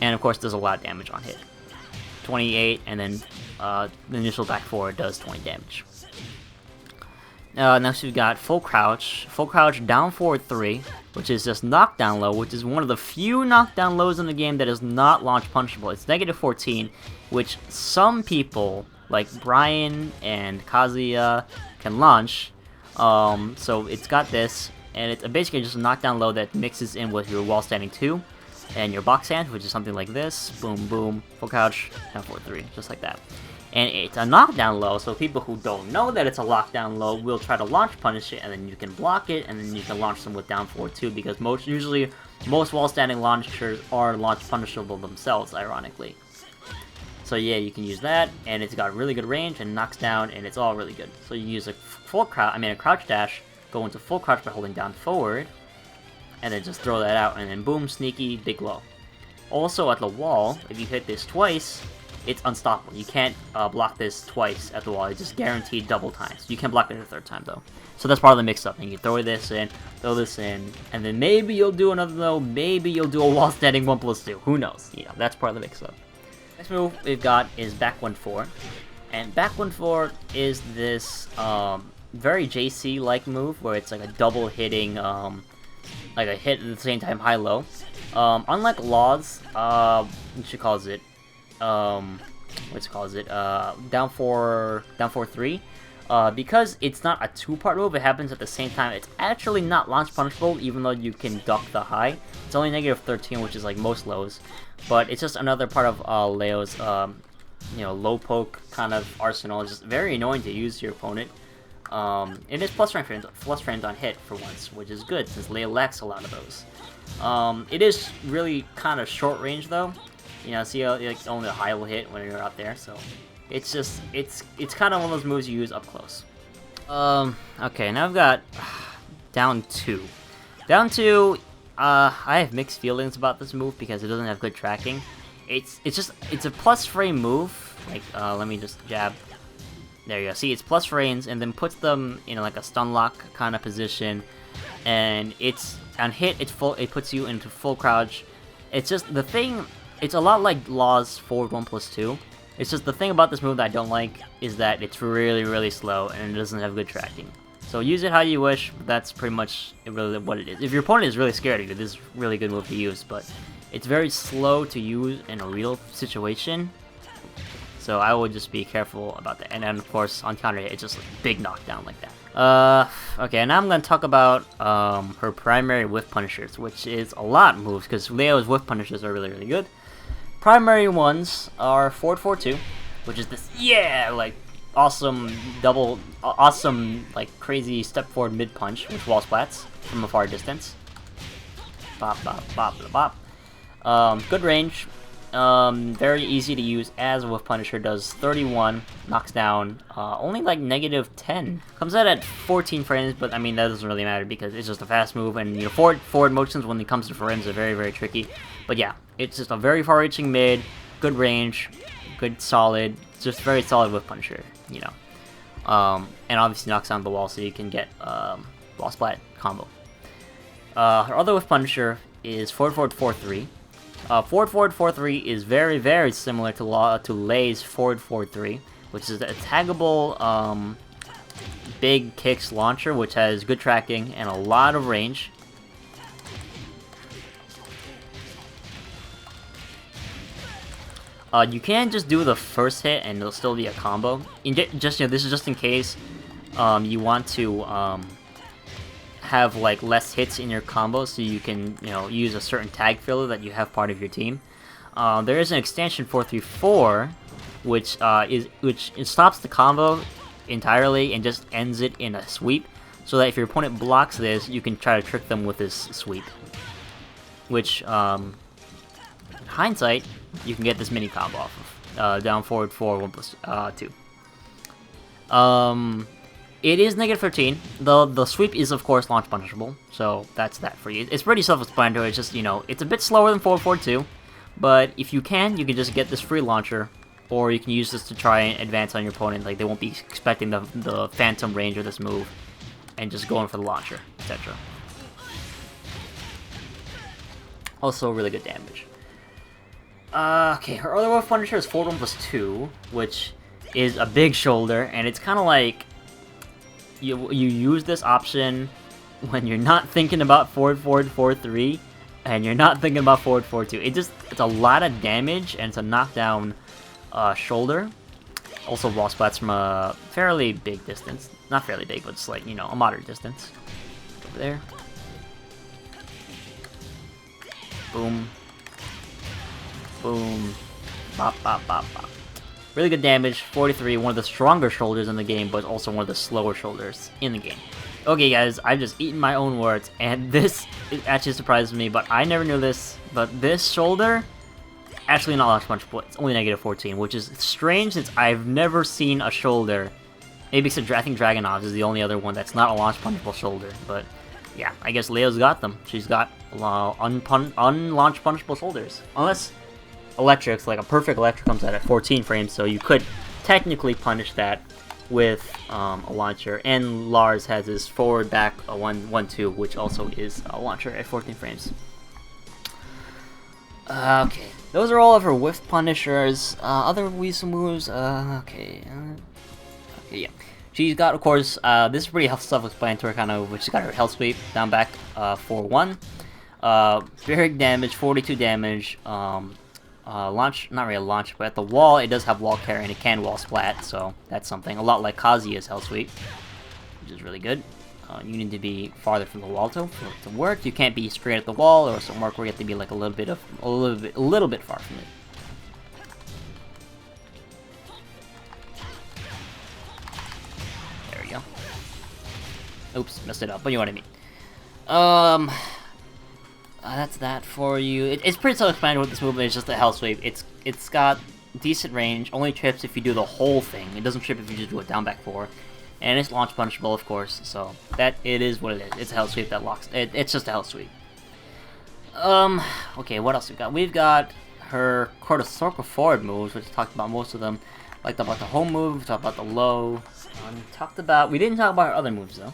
And of course, does a lot of damage on hit. 28, and then the initial back 4 does 20 damage. Next we've got full crouch down forward 3, which is just knockdown low, which is one of the few knockdown lows in the game that is not launch punishable. It's negative 14, which some people, like Brian and Kazuya, can launch. So it's got this, and it's basically just a knockdown low that mixes in with your wall standing 2, and your box hand, which is something like this. Boom, boom, full crouch, down forward 3, just like that. And it's a knockdown low, so people who don't know that it's a lockdown low will try to launch punish it, and then you can block it, and then you can launch them with down forward too, because usually most wall standing launchers are launch punishable themselves, ironically. So yeah, you can use that, and it's got really good range and knocks down, and it's all really good. So you use a crouch dash, go into full crouch by holding down forward, and then just throw that out, and then boom, sneaky, big low. Also at the wall, if you hit this twice, it's unstoppable. You can't block this twice at the wall. It's just guaranteed double times. You can block it a third time, though. So that's part of the mix-up. And you throw this in, and then maybe you'll do another low. Maybe you'll do a wall standing 1+2. Who knows? That's part of the mix-up. Next move we've got is back 1-4. And back 1-4 is this very JC-like move where it's like a double hitting, like a hit at the same time high-low. Unlike Laws, she calls it, down 4-3, because it's not a two-part move, it happens at the same time. It's actually not launch punishable, even though you can duck the high. It's only negative 13, which is like most lows, but it's just another part of Leo's, low poke kind of arsenal. It's just very annoying to use to your opponent. It is plus frames on hit for once, which is good since Leo lacks a lot of those. It is really kind of short range though. See how only a high will hit when you're out there, so it's just it's kind of one of those moves you use up close. Okay, now I've got down 2. Down 2, I have mixed feelings about this move because it doesn't have good tracking. It's a plus frame move. Let me just jab. There you go. See, it's plus frames and then puts them in like a stun lock kind of position, and it's on hit. It puts you into full crouch. It's just the thing. It's a lot like Law's forward 1+2. It's just the thing about this move that I don't like is that it's really, really slow and it doesn't have good tracking. So use it how you wish, but that's pretty much really what it is. If your opponent is really scared of you, this is a really good move to use, but it's very slow to use in a real situation. So I would just be careful about that. And then of course on counter hit, it's just a big knockdown like that. Okay, now I'm gonna talk about her primary whiff punishers, which is a lot of moves because Leo's whiff punishers are really good. Primary ones are forward 4-2, which is this like awesome awesome like crazy step forward mid punch with wall splats from a far distance. Bop bop bop bop bop. Good range. Very easy to use as a Whiff Punisher, does 31, knocks down, only like -10. Comes out at 14 frames, but I mean, that doesn't really matter because it's just a fast move, and you know, forward motions when it comes to frames are very tricky. But yeah, it's just a very far-reaching mid, good range, good solid, just very solid Whiff Punisher, you know. And obviously knocks down the wall so you can get, wall splat combo. Her other Whiff Punisher is forward 4-3. Forward 4-3 is very similar to Lei's forward 4-3, which is a taggable big kicks launcher, which has good tracking and a lot of range. You can just do the first hit and it'll still be a combo. This is just in case you want to have like less hits in your combo, so you can use a certain tag filler that you have part of your team. There is an extension 4-3-4, which stops the combo entirely and just ends it in a sweep, so that if your opponent blocks this, you can try to trick them with this sweep. Which, hindsight, you can get this mini combo off of down forward 4 1+2. It is -13. The sweep is, of course, launch punishable, so that's that for you. It's pretty self-explanatory. It's just, it's a bit slower than forward 4-2, but if you can just get this free launcher, or you can use this to try and advance on your opponent. Like, they won't be expecting the phantom range of this move, and just going for the launcher, etc. Also, really good damage. Okay, her other Whiff Punisher is forward 1+2, which is a big shoulder, and it's kind of like you use this option when you're not thinking about forward 4-3, and you're not thinking about forward 4-2. It's a lot of damage, and it's a knockdown shoulder. Also wall splats from a fairly big distance. Not fairly big, but it's like, a moderate distance. Over there. Boom. Boom. Bop, bop, bop, bop. Really good damage, 43, one of the stronger shoulders in the game, but also one of the slower shoulders in the game. Okay guys, I've just eaten my own words, and this actually surprises me, but I never knew this, but this shoulder, actually not launch punchable, it's only -14, which is strange since I've never seen a shoulder, maybe except I think Dragunov's is the only other one that's not a launch punchable shoulder, but yeah, I guess Leo's got them. She's got unlaunch punchable shoulders, unless Electric's, like a perfect Electric comes out at 14 frames, so you could technically punish that with a launcher. And Lars has his forward back 1-2, which also is a launcher at 14 frames. Okay, those are all of her Whiff Punishers. Other Weasel moves, okay, yeah. She's got, of course, this is pretty self-explanatory kind of, which she's got her Hell Sweep, down back 4-1. Very big damage, 42 damage, launch, not really a launch, but at the wall, it does have wall carry, and it can wall splat, so that's something. A lot like Kazuya's Hell Sweep, which is really good. You need to be farther from the wall for it to work. You can't be straight at the wall, or some work where you have to be like a little bit far from it. There we go. Oops, messed it up, but you know what I mean. That's that for you. It's pretty self-explanatory with this movement. It's just a Hell Sweep. It's got decent range. Only trips if you do the whole thing. It doesn't trip if you just do it down back 4. And it's launch punishable, of course. So that it is what it is. It's a Hell Sweep that locks. It's just a Hell Sweep. Okay, what else we got? We've got her circle forward moves, which we talked about most of them. Like about the home move. We talked about the low. We didn't talk about her other moves though.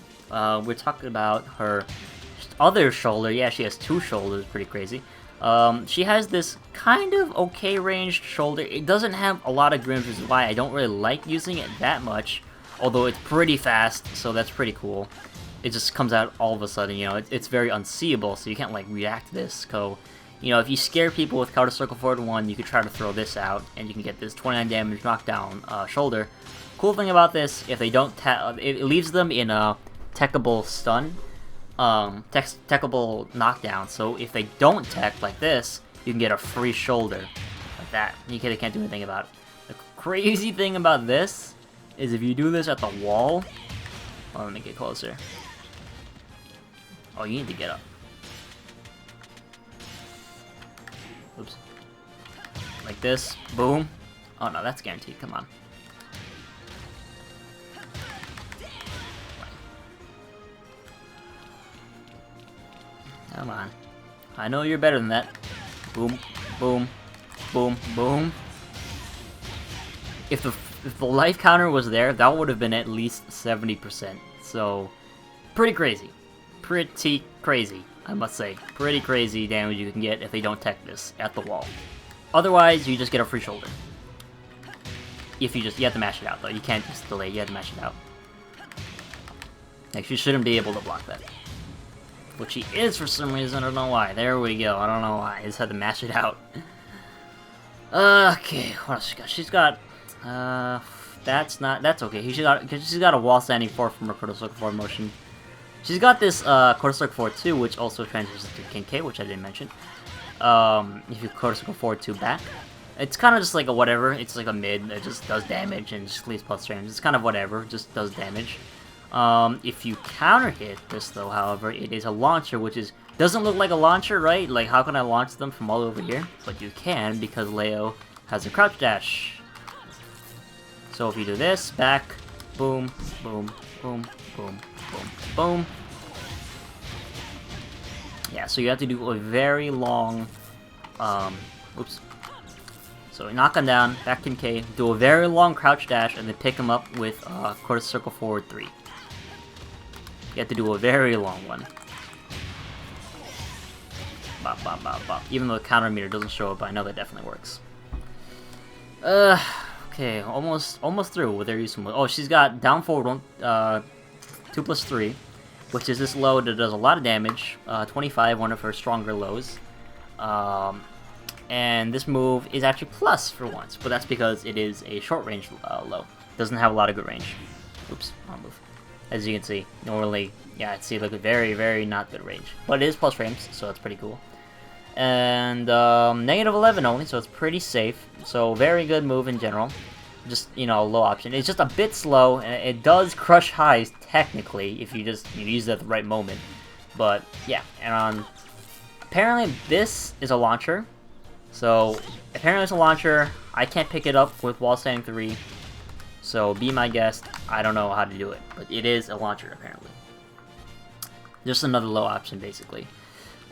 We're talking about her other shoulder. Yeah, she has 2 shoulders, pretty crazy. She has this kind of okay ranged shoulder. It doesn't have a lot of grims, which is why I don't really like using it that much, although it's pretty fast, so that's pretty cool. It just comes out all of a sudden, it's very unseeable, so you can't like react to this. So You know, if you scare people with counter circle forward 1, you could try to throw this out, and you can get this 29 damage knockdown shoulder. Cool thing about this, if they don't it leaves them in a techable stun, techable knockdown. So if they don't tech like this, you can get a free shoulder like that. You can't do anything about it. The crazy thing about this is if you do this at the wall. Oh, let me get closer. Oh, you need to get up. Oops. Like this. Boom. Oh no, that's guaranteed. Come on. Come on. I know you're better than that. Boom. Boom. Boom. Boom. If the life counter was there, that would have been at least 70%. So, pretty crazy. Pretty crazy, I must say. Pretty crazy damage you can get if they don't tech this at the wall. Otherwise, you just get a free shoulder. You have to mash it out though. You can't just delay, you have to mash it out. Like, she shouldn't be able to block that. Which she is for some reason, I don't know why. There we go, I don't know why. I just had to mash it out. Okay, what else she's got? That's okay. She's got a wall standing forward from her quarter circle forward motion. She's got this quarter circle forward 2, which also transitions to King K, which I didn't mention. If you quarter circle forward 2 back, it's kind of just like a whatever. It's like a mid. It just does damage and just leaves plus range. It's kind of whatever. Just does damage. If you counter hit this though, however, it is a launcher, which doesn't look like a launcher, right? Like, how can I launch them from all over here? But you can because Leo has a crouch dash. So if you do this, back, boom, boom, boom, boom, boom, boom. Yeah, so you have to do a very long, oops. So knock him down, back to K, do a very long crouch dash, and then pick him up with quarter circle forward 3. You have to do a very long one. Bop, bop, bop, bop. Even though the counter meter doesn't show up, I know that definitely works. Okay, almost through with their use of... Oh, she's got down forward 2+3, which is this low that does a lot of damage. 25, one of her stronger lows. And this move is actually plus for once, but that's because it is a short range low. Doesn't have a lot of good range. Oops, wrong move. As you can see, normally, yeah, it's like a very, very not good range. But it is plus frames, so that's pretty cool. And negative 11 only, so it's pretty safe. So very good move in general. Just, you know, low option. It's just a bit slow, and it does crush highs technically if you use it at the right moment. But yeah, and apparently this is a launcher. So apparently it's a launcher. I can't pick it up with wall standing 3. So be my guest. I don't know how to do it, but it is a launcher apparently. Just another low option basically.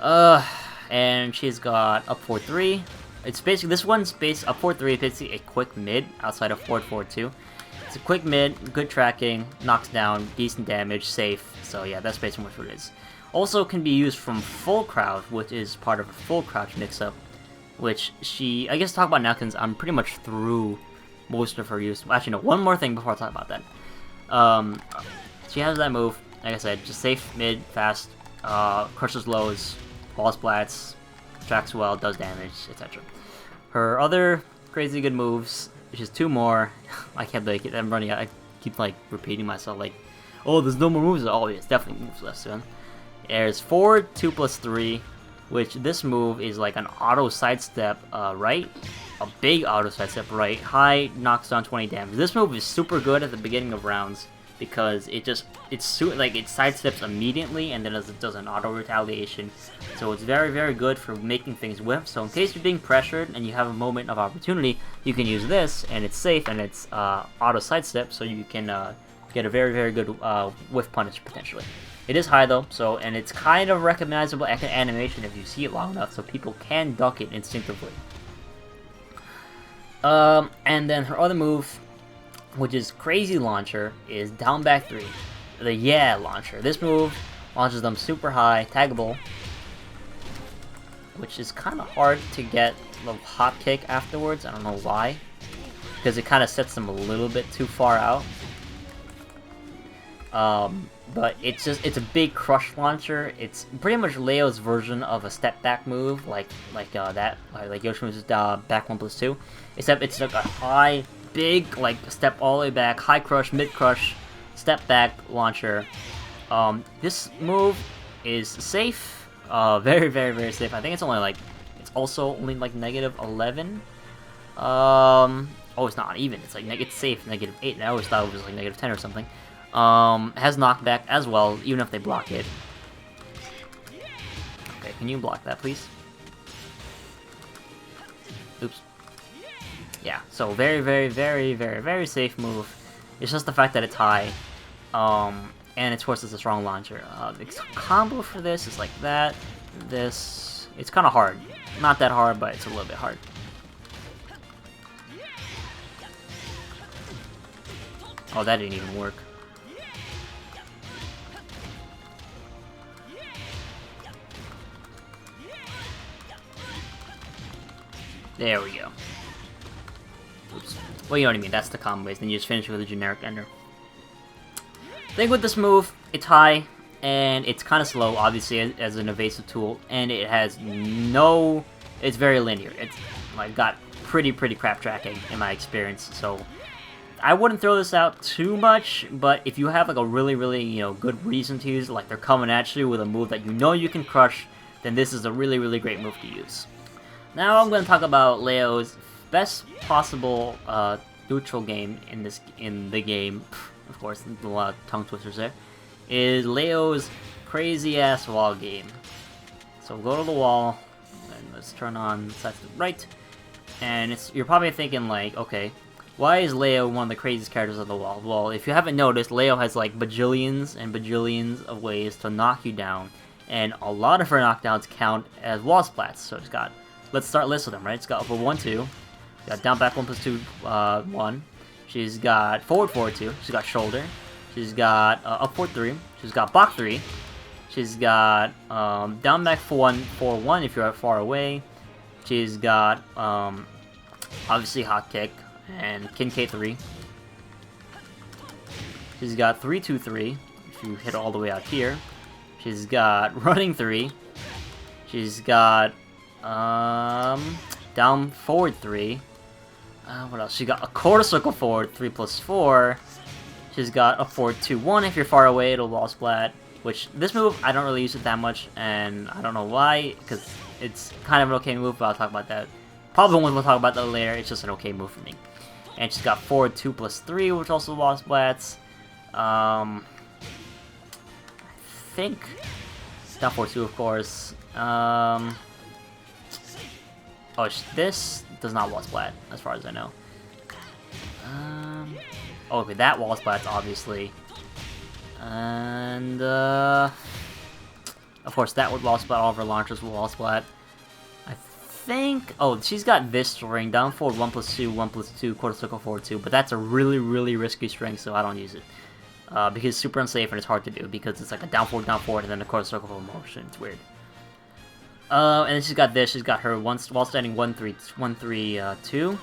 And she's got up 4-3. It's basically, this one's up 4-3, it's basically a quick mid outside of forward 4-2. It's a quick mid, good tracking, knocks down, decent damage, safe. So yeah, that's basically what it is. Also can be used from full crouch, which is part of a full crouch mix-up. Which I guess talk about now since I'm pretty much through most of her use. Actually no, one more thing before I talk about that. She has that move, like I said, just safe, mid, fast, crushes lows, wall splats, tracks well, does damage, etc. Her other crazy good moves, which is 2 more. I can't like it. I'm running out. I keep like repeating myself like, oh, there's no more moves. Oh, yes, definitely moves left soon. There's forward 2+3, which this move is like an auto sidestep right, a big auto sidestep right. High knocks down 20 damage. This move is super good at the beginning of rounds because it sidesteps immediately and then it does an auto retaliation. So it's very, very good for making things whiff. So in case you're being pressured and you have a moment of opportunity, you can use this and it's safe and it's auto sidestep, so you can get a very, very good whiff punish potentially. It is high though, and it's kind of recognizable animation if you see it long enough, so people can duck it instinctively. And then her other move, which is Crazy Launcher, is down back 3. The Yeah Launcher. This move launches them super high, taggable, which is kind of hard to get the hop kick afterwards. I don't know why, because it kind of sets them a little bit too far out. But it's a big crush launcher. It's pretty much Leo's version of a step back move, like Yoshimitsu's back 1+2, except it's like a high, big, like step all the way back, high crush, mid crush, step back launcher. This move is safe, very, very, very safe. I think it's also only like -11. Oh, it's not even. It's like it's safe, -8. I always thought it was like -10 or something. Has knockback as well, even if they block it. Okay, can you block that, please? Oops. Yeah, so very, very, very, very, very safe move. It's just the fact that it's high, and of course it's a strong launcher. The combo for this is like that, this. It's kind of hard. Not that hard, but it's a little bit hard. Oh, that didn't even work. There we go. Oops. Well, you know what I mean. That's the combo base. Then you just finish it with a generic ender. Thing with this move, it's high, and it's kind of slow, obviously, as an evasive tool, and it has no... It's very linear. It's like got pretty crap tracking in my experience, so... I wouldn't throw this out too much, but if you have like a really, good reason to use it, like they're coming at you with a move that you know you can crush, then this is a really great move to use. Now I'm going to talk about Leo's best possible neutral game in the game. Of course, a lot of tongue twisters there. Is Leo's crazy ass wall game. So go to the wall, and let's turn on side to the right, and you're probably thinking like, okay, why is Leo one of the craziest characters on the wall? Well, if you haven't noticed, Leo has like bajillions and bajillions of ways to knock you down, and a lot of her knockdowns count as wall splats. So it's got, let's start listing them, right? It's got upper 1, 2, got down back 1+2, 1. She's got forward 2. She's got shoulder. She's got up 4, 3. She's got block 3. She's got down back 4, 1 if you're far away. She's got obviously hot kick and kin K3. She's got 3, 2, 3 if you hit all the way out here. She's got running 3. She's got down forward 3. What else? She got a quarter circle forward 3+4. She's got up forward 2, 1 if you're far away. It'll wall splat. Which this move I don't really use it that much, and I don't know why, because it's kind of an okay move. But I'll talk about that. Probably when we'll talk about that later. It's just an okay move for me. And she's got forward 2+3, which also wall splats. I think down forward 2, of course. Oh, this does not wall splat, as far as I know. Oh, okay, that wall splats, obviously. And, of course, that would wall splat. All of her launchers will wall splat. I think... Oh, she's got this string. Down forward 1+2, 1+2, quarter circle forward 2. But that's a really risky string, so I don't use it. Because it's super unsafe and it's hard to do. Because it's like a down forward, and then a quarter circle forward motion. It's weird. And then she's got this. She's got her wall standing 1, 3, 2.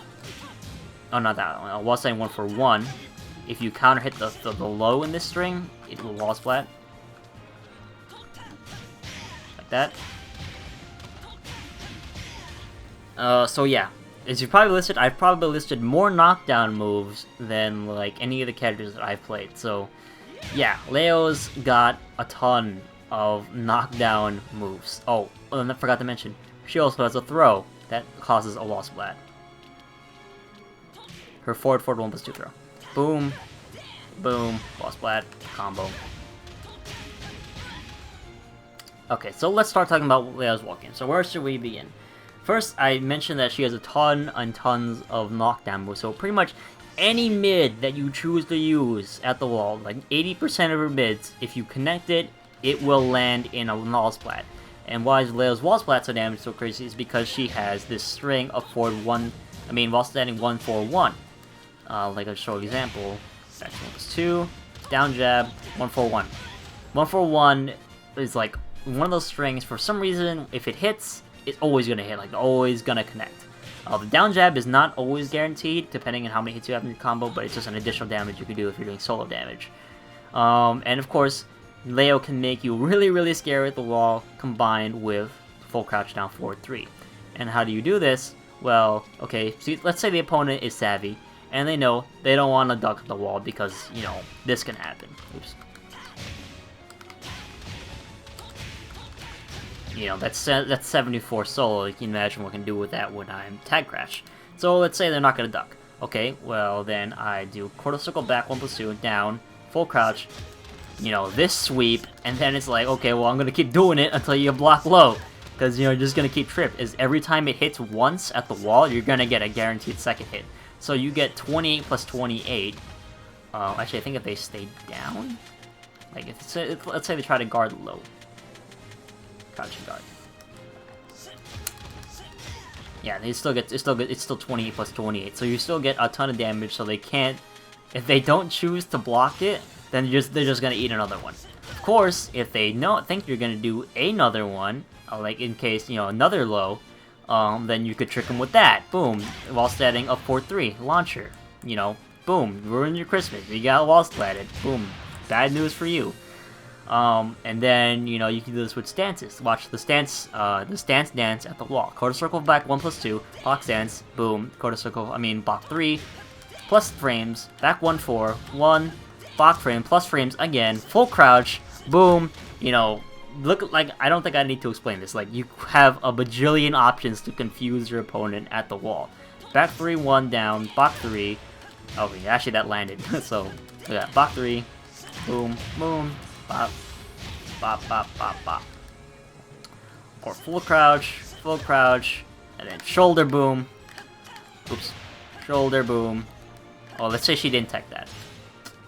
Oh, not that one. Wall standing 1 for 1. If you counter hit the low in this string, it will wall splat. Like that. So yeah. As you probably listed, I've probably listed more knockdown moves than like any of the characters that I've played. So yeah, Leo's got a ton of knockdown moves. Oh, and I forgot to mention, she also has a throw that causes a wall splat. Her forward 1+2 throw. Boom, boom, wall splat, combo. Okay, so let's start talking about Leo's wall game. So where should we begin? First, I mentioned that she has a ton and tons of knockdown moves. So pretty much any mid that you choose to use at the wall, like 80% of her mids, if you connect it, it will land in a wall splat. And why is Leo's wall splat so damn so crazy is because she has this string of forward 1, wall standing 1, 4, 1. Like I'll show an example. Back 1+2, down jab, 1, 4, 1. 1, 4, 1 is like one of those strings, for some reason, if it hits, it's always gonna hit, like always gonna connect. The down jab is not always guaranteed, depending on how many hits you have in your combo, but it's just an additional damage you can do if you're doing solo damage. And of course, Leo can make you really, really scary at the wall combined with full crouch down forward 3. And how do you do this? Well, okay, so let's say the opponent is savvy, and they know they don't want to duck the wall because, you know, this can happen. Oops. You know, that's 74 solo. You can imagine what I can do with that when I'm tag crash. So let's say they're not going to duck. Okay, well then I do quarter circle back 1+2, down, full crouch, you know, this sweep, and then it's like, okay, well I'm going to keep doing it until you block low. Because, you know, you're just going to keep trip. Is every time it hits once at the wall, you're going to get a guaranteed second hit. So you get 28 plus 28. Actually, I think if they stay down, like if let's say they try to guard low. Crouching guard. Yeah, they still get, it's still 28 plus 28. So you still get a ton of damage, so they can't, if they don't choose to block it, then they're just going to eat another one. Of course, if they think you're going to do another one, like in case, you know, another low, then you could trick them with that. Boom. While standing up 4-3. Launcher. You know, boom. Ruin your Christmas. You got wall splatted. Boom. Bad news for you. And then, you know, you can do this with stances. Watch the stance dance at the wall. Quarter circle back 1+2. Block stance. Boom. Quarter circle, block 3. Plus frames. Back 1-4. 1. Block frame. Plus frames again. Full crouch. Boom. You know, look, like, I don't think I need to explain this. Like, you have a bajillion options to confuse your opponent at the wall. Back 3, 1 down, block 3. Oh, yeah, actually that landed. So, yeah, block 3. Boom, boom, bop, bop, bop, bop, bop. Or full crouch, and then shoulder boom. Oops, shoulder boom. Oh, let's say she didn't tech that.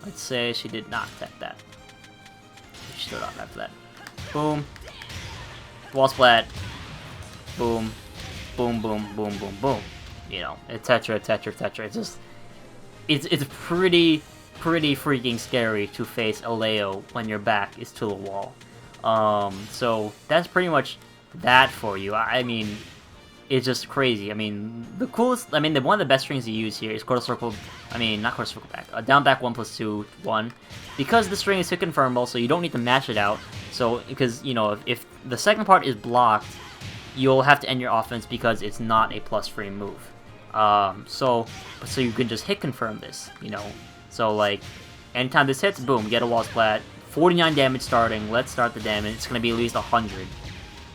Let's say she did not tech that. She stood up after that. Boom. Wall splat. Boom. Boom, boom, boom, boom, boom. You know, etc, etc, etc. It's just, it's pretty freaking scary to face a Leo when your back is to the wall. So that's pretty much that for you. I mean, it's just crazy. I mean, the coolest, one of the best strings to use here is quarter circle, not quarter circle back, down back 1+2, 1. Because the string is hit confirmable, so you don't need to match it out. So, because, you know, if the second part is blocked, you'll have to end your offense because it's not a plus frame move. So you can just hit confirm this, you know. So, like, anytime this hits, boom, get a wall splat. 49 damage starting. Let's start the damage. It's going to be at least 100.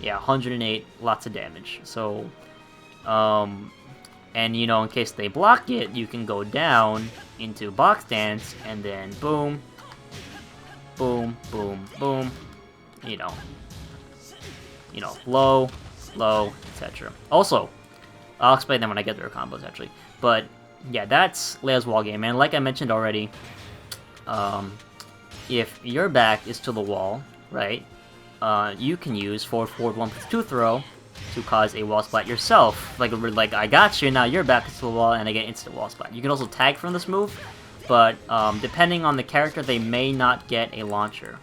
Yeah, 108. Lots of damage. So, and, you know, in case they block it, you can go down into box dance, and then boom, boom, boom, boom, you know, low, low, etc. Also, I'll explain them when I get to their combos, actually. But, yeah, that's Leo's wall game, and like I mentioned already, if your back is to the wall, right, you can use forward 1+2 throw to cause a wall splat yourself. Like I got you, now your back is to the wall, and I get instant wall splat. You can also tag from this move, but depending on the character, they may not get a launcher.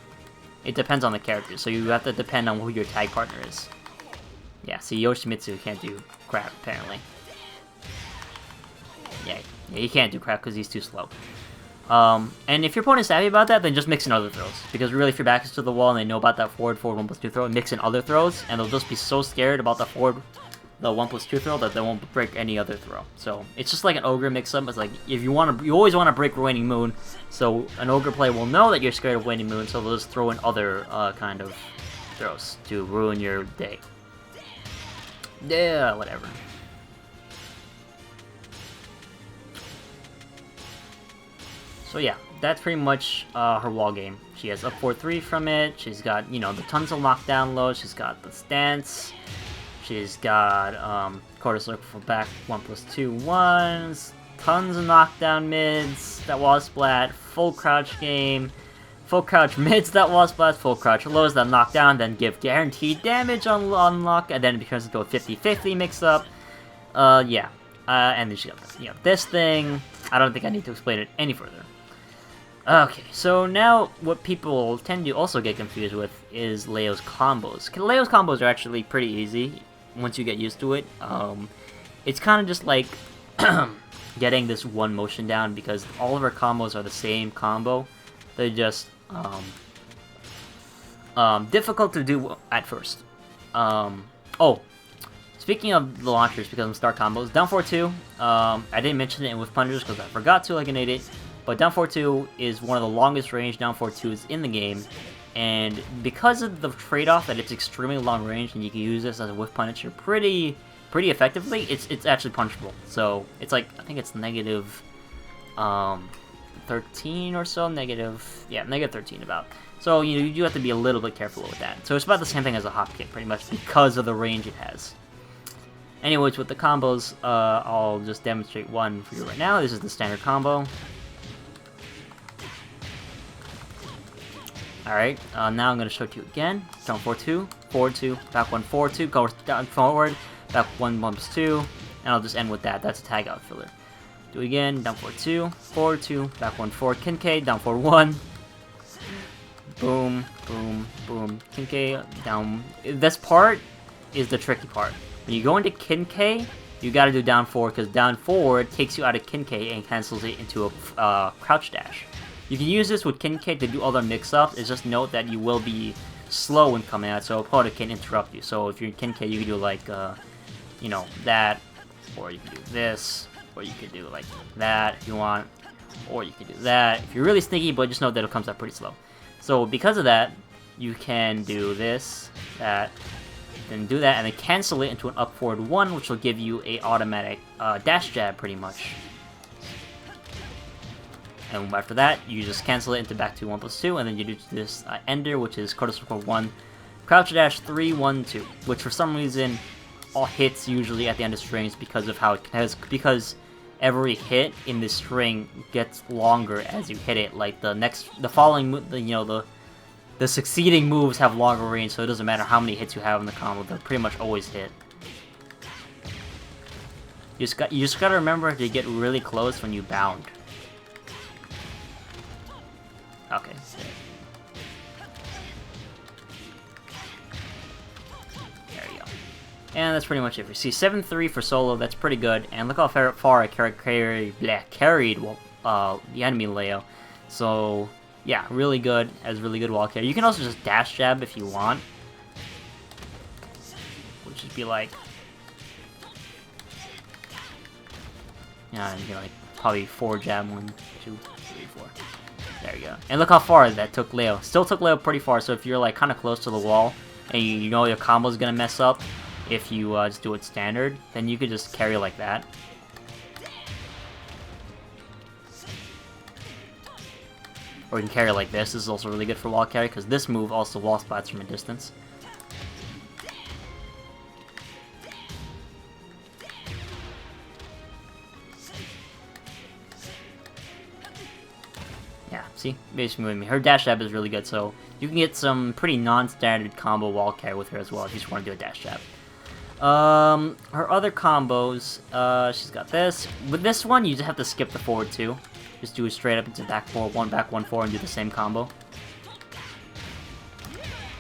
It depends on the character, so you have to depend on who your tag partner is. Yeah, see, Yoshimitsu can't do crap, apparently. Yeah, he can't do crap because he's too slow. And if your opponent's savvy about that, then just mix in other throws. Because really, if your back is to the wall and they know about that forward 1+2 throw, mix in other throws, and they'll just be so scared about the 1+2 throw that they won't break any other throw. So it's just like an ogre mix-up. It's like, if you always want to break Waning Moon, so an ogre player will know that you're scared of Waning Moon, so they'll just throw in other kind of throws to ruin your day. Yeah, whatever. So yeah, that's pretty much her wall game. She has up 4-3 from it. She's got, you know, the tons of knockdown lows. She's got the stance. She's got quarter circle for back 1+2 ones. Tons of knockdown mids that wall splat. Full crouch game. Full crouch mids that wall splat. Full crouch lows that knock down. Then give guaranteed damage on unlock. And then it becomes into a 50-50 mix up. Yeah. And then she got, you know, this thing. I don't think I need to explain it any further. Okay, so now what people tend to also get confused with is Leo's combos. Leo's combos are actually pretty easy once you get used to it. It's kind of just like getting this one motion down because all of her combos are the same combo. They're just Difficult to do at first. Oh, speaking of the launchers, because I'm start combos, down 4-2, I didn't mention it with punches because I forgot to like an idiot, but down 4-2 is one of the longest range down 4-2s in the game, and because of the trade-off that it's extremely long range and you can use this as a whiff punisher pretty effectively, it's actually punchable. So it's like, I think it's negative 13 or so, negative 13 about. So, you know, you do have to be a little bit careful with that. So it's about the same thing as a hop kick, pretty much, because of the range it has. Anyways, with the combos, I'll just demonstrate one for you right now. This is the standard combo. Alright, now I'm going to show it to you again. Down 4-2, forward 2, back 1, forward 2, go down forward, back 1, bumps 2, and I'll just end with that. That's a tag out filler. Do it again, down 4-2, forward 2, back 1, forward, Kinkei, down 4-1. Boom, boom, boom, Kinkei, down. This part is the tricky part. When you go into Kinkei, you gotta do down forward, because down forward takes you out of Kinkei and cancels it into a crouch dash. You can use this with Kinkei to do other mix-ups. It's just note that you will be slow when coming out, so opponent can interrupt you. So if you're in Kinkei, you can do like, you know, that, or you can do this, or you can do like that if you want, or you can do that if you're really sneaky, but just know that it comes out pretty slow. So because of that, you can do this, that, then do that, and then cancel it into an up forward 1, which will give you a automatic dash jab, pretty much. And after that, you just cancel it into back to 1+2, and then you do this ender, which is quarter circle 1, crouch dash 3, 1, 2, which for some reason all hits usually at the end of strings because of how it has, because every hit in this string gets longer as you hit it. Like the following, you know, the succeeding moves have longer range, so it doesn't matter how many hits you have in the combo; they'll pretty much always hit. You just gotta remember to get really close when you bound. Okay. There you go. And that's pretty much it. You see 7-3 for solo, that's pretty good. And look how far I carried the enemy Leo. So, yeah, really good. Has really good wall carry. You can also just dash jab if you want. Which would be like... Yeah, you can like probably 4 jab, 1, 2, 3, 4. There you go. And look how far that took Leo. Still took Leo pretty far, so if you're like kind of close to the wall, and you know your combo's gonna mess up, if you just do it standard, then you could just carry like that. Or you can carry like this. This is also really good for wall carry, because this move also wall spots from a distance. Yeah, see? Basically moving me. Her dash jab is really good, so you can get some pretty non-standard combo wall carry with her as well if you just want to do a dash jab. Her other combos, she's got this. With this one, you just have to skip the forward 2. Just do it straight up into back 4, 1, back 1, 4, and do the same combo. You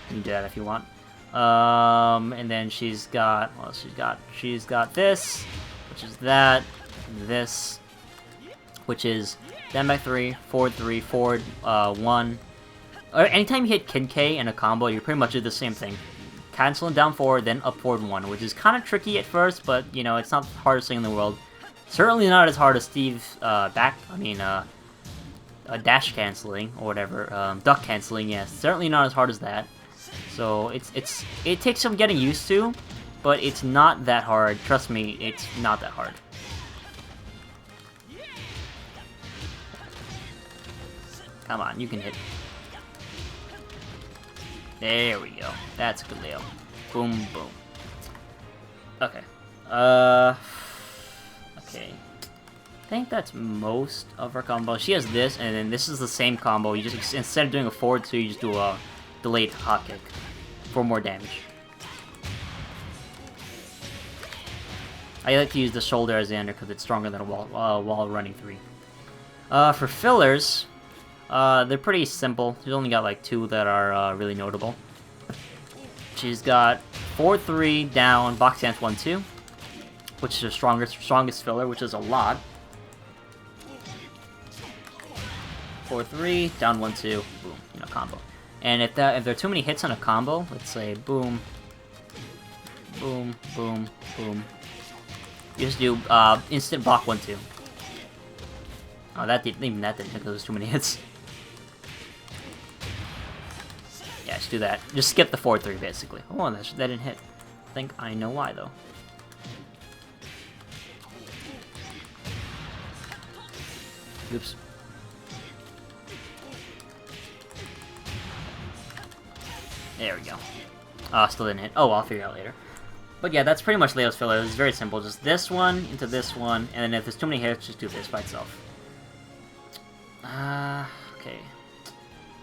can do that if you want. And then she's got, well, she's got this, which is that, this, which is down back 3, forward 1. Anytime you hit Kinkei in a combo, you pretty much do the same thing. Canceling down forward, then up forward 1, which is kind of tricky at first, but, you know, it's not the hardest thing in the world. Certainly not as hard as Steve's dash canceling, or whatever, duck canceling, yes. Certainly not as hard as that. So, it takes some getting used to, but it's not that hard. Trust me, it's not that hard. Come on, you can hit. There we go. That's good, Leo. Boom, boom. Okay. Okay. I think that's most of her combo. She has this, and then this is the same combo. You just, instead of doing a forward 2, you just do a delayed hop kick for more damage. I like to use the shoulder as the ender because it's stronger than a wall running 3. For fillers, they're pretty simple. She's only got like 2 that are really notable. She's got 4-3 down, box dance 1-2, which is her strongest filler, which is a lot. 4-3 down 1-2, boom. you know, combo. And if there are too many hits on a combo, let's say boom, boom, boom, boom, you just do instant block 1-2. Oh, that didn't hit because there was too many hits. Yeah, just do that. Just skip the 4-3 basically. Oh, that didn't hit. I think I know why though. Oops. There we go. Still didn't hit. Oh, I'll figure it out later. But yeah, that's pretty much Leo's filler. It's very simple. Just this one into this one, and then if there's too many hits, just do this by itself. Okay.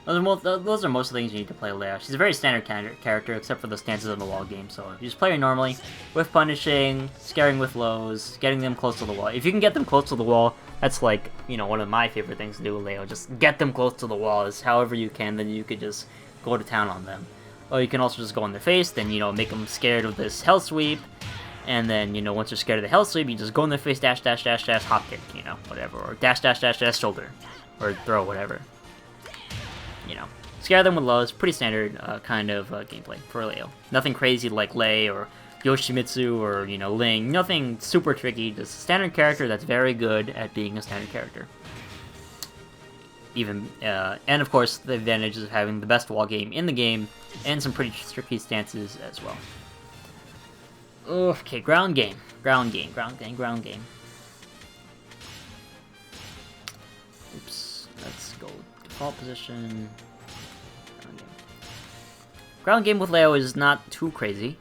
Those are most of the things you need to play Leo. She's a very standard character, except for the stances on the wall game. So if you just play her normally, with punishing, scaring with lows, getting them close to the wall. If you can get them close to the wall, that's like, you know, one of my favorite things to do with Leo. Just get them close to the wall as however you can, then you could just go to town on them. Or you can also just go in their face, then, you know, make them scared of this hell sweep. And then, you know, once you're scared of the hell sweep, you just go in their face, dash, dash, dash, dash, hop kick, you know, whatever. Or dash, dash, dash, dash, shoulder. Or throw, whatever. You know, scare them with lows. Pretty standard kind of gameplay for Leo. Nothing crazy like Lei or Yoshimitsu or, you know, Ling. Nothing super tricky. Just a standard character that's very good at being a standard character. Even, and of course, the advantage of having the best wall game in the game and some pretty tricky stances as well. Okay, ground game. Ground game, ground game, ground game. Oops, let's go default position. Ground game with Leo is not too crazy.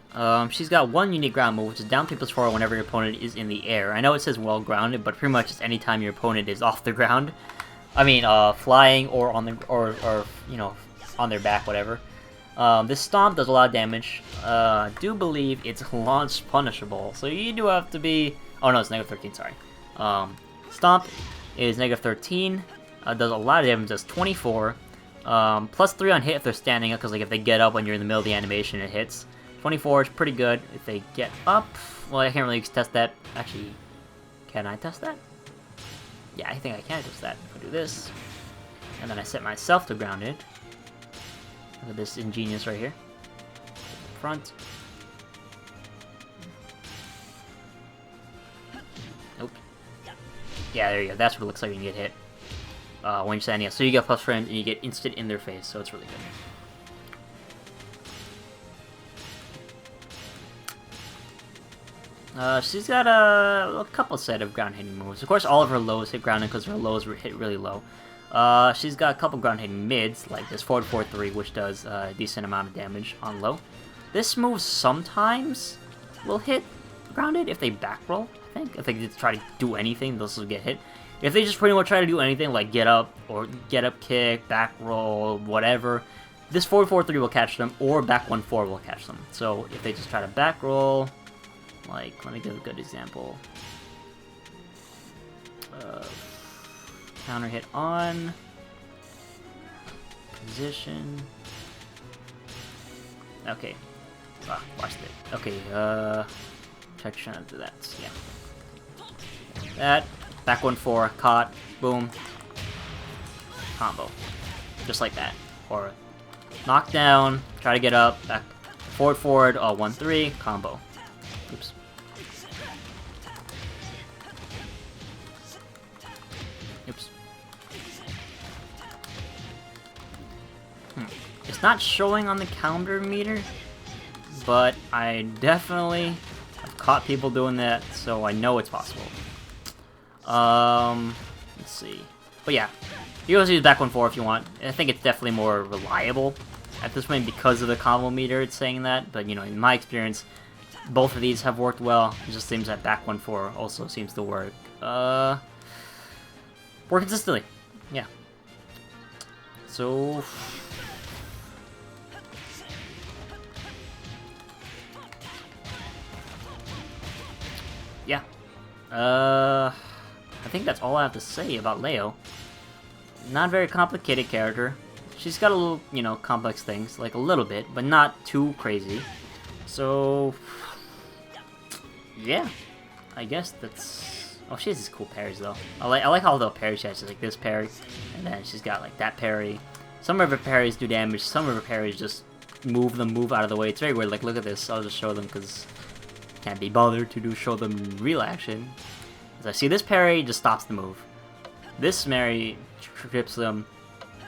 She's got one unique ground move, which is down 3+4 whenever your opponent is in the air. I know it says well grounded, but pretty much it's anytime your opponent is off the ground. I mean, flying or on the or you know, on their back, whatever. This stomp does a lot of damage. Do believe it's launch punishable, so you do have to be. Oh no, it's -13. Sorry. Stomp is -13. Does a lot of damage. Does 24. +3 on hit if they're standing up, because like if they get up when you're in the middle of the animation, it hits. 24 is pretty good. If they get up, well, I can't really test that. Actually, can I test that? Yeah, I think I can test that. If I do this, and then I set myself to grounded. Look at this ingenious right here. Front. Nope. Yeah, there you go. That's what it looks like when you get hit. When you're standing up. So you get plus frame and you get instant in their face, so it's really good. She's got a couple set of ground hitting moves. Of course, all of her lows hit grounded because her lows were hit really low. She's got a couple ground hitting mids, like this forward 4-3, which does a decent amount of damage on low. This move sometimes will hit grounded if they back roll, I think. If they just try to do anything, they'll still get hit. If they just pretty much try to do anything, like get up, or get up kick, back roll, whatever, this 4-4-3 will catch them, or back 1-4 will catch them. So if they just try to back roll, like, let me give a good example. Counter hit on. Position. Okay. Watch that. Okay, try to do that. Yeah. That. Back 1-4, caught, boom, combo. Just like that. Or knock down, try to get up, back forward, 1-3, combo. Oops. Oops. It's not showing on the calendar meter, but I definitely have caught people doing that, so I know it's possible. Let's see. But yeah, you can also use back 1-4 if you want. I think it's definitely more reliable at this point because of the combo meter it's saying that. But, you know, in my experience, both of these have worked well. It just seems that back 1-4 also seems to work. More consistently. Yeah. So... yeah. I think that's all I have to say about Leo. Not a very complicated character. She's got a little, you know, complex things, like a little bit, but not too crazy. So, yeah, I guess that's... oh, she has these cool parries, though. I like all the parries she has. She's like this parry, and then she's got, like, that parry. Some of her parries do damage, some of her parries just move out of the way. It's very weird. Like, look at this. I'll just show them because can't be bothered to show them real action. As I see this parry just stops the move. This parry trips them.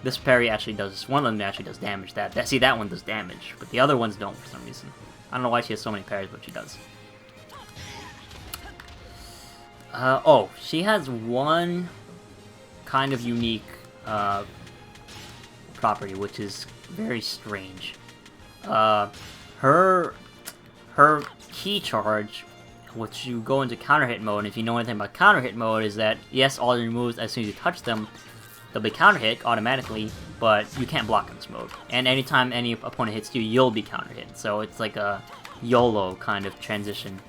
This parry actually does, one of them actually does damage. See, that one does damage, but the other ones don't for some reason. I don't know why she has so many parries, but she does. Oh, she has one kind of unique property, which is very strange. Her key charge, which you go into counter hit mode, and if you know anything about counter hit mode, is that yes, all your moves, as soon as you touch them, they'll be counter hit automatically, but you can't block in this mode. And anytime any opponent hits you, you'll be counter hit. So it's like a YOLO kind of transition.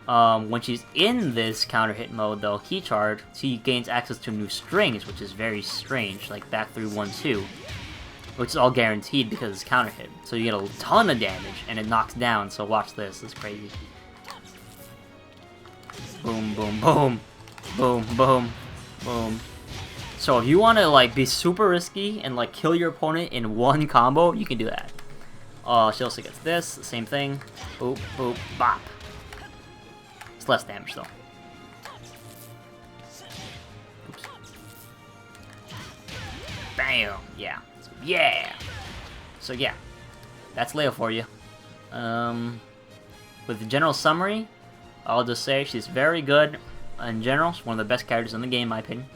When she's in this counter hit mode, though, key charge, she gains access to new strings, which is very strange, like back through 1-2, which is all guaranteed because it's counter hit. So you get a ton of damage, and it knocks down. So watch this. It's crazy. Boom, boom, boom, boom, boom, boom. So if you want to like be super risky and like kill your opponent in one combo, you can do that. She also gets this, same thing. Boop, boop, bop. It's less damage though. Oops. Bam! Yeah. Yeah! So yeah. That's Leo for you. With the general summary, I'll just say she's very good in general. She's one of the best characters in the game, in my opinion.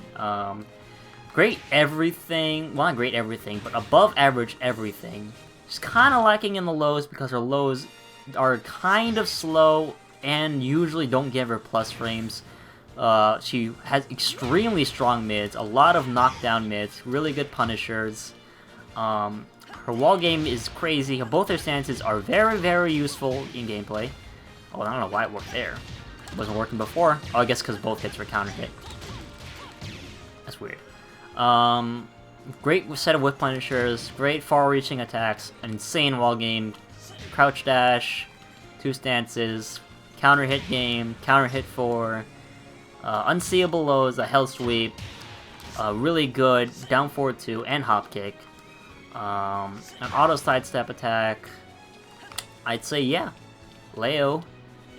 Great everything. Well, not great everything, but above average everything. She's kind of lacking in the lows because her lows are kind of slow and usually don't give her plus frames. She has extremely strong mids, a lot of knockdown mids, really good punishers. Her wall game is crazy. Both her stances are very, very useful in gameplay. Oh, I don't know why it worked there. It wasn't working before. Oh, I guess because both hits were counter hit. That's weird. Great set of whiff punishers, great far-reaching attacks, an insane wall game, crouch dash, 2 stances, counter hit game, counter hit 4, unseeable lows, a hell sweep, really good down forward 2 and hop kick, an auto sidestep attack. I'd say yeah, Leo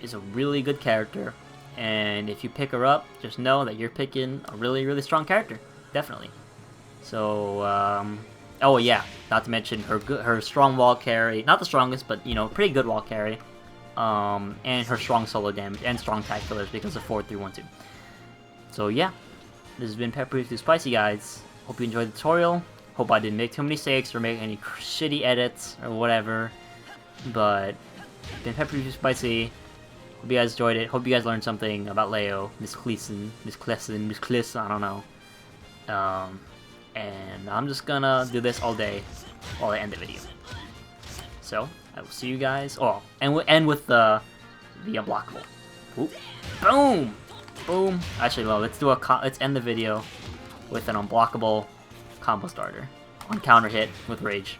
is a really good character, and if you pick her up, just know that you're picking a really, really strong character. Definitely. So, oh yeah, not to mention her strong wall carry, not the strongest, but, you know, pretty good wall carry, and her strong solo damage, and strong tag killers because of 4-3-1-2. So yeah, this has been Peppery Too Spicy, guys. Hope you enjoyed the tutorial. Hope I didn't make too many mistakes or make any shitty edits or whatever, but been Peppery Too Spicy. Hope you guys enjoyed it. Hope you guys learned something about Leo, Miss Cleason, I don't know. And I'm just gonna do this all day while I end the video. So, I will see you guys. Oh, and we'll end with the unblockable. Oop. Boom! Boom! Actually, well, let's end the video with an unblockable combo starter on counter hit with rage.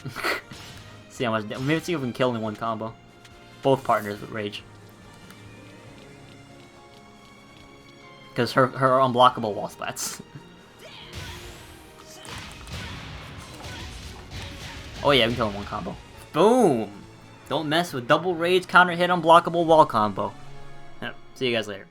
See how much. Maybe see if we can kill in one combo. Both partners with rage. Because her unblockable wall splats. Oh yeah, we can kill in one combo. Boom! Don't mess with double rage, counter hit, unblockable wall combo. Yep. See you guys later.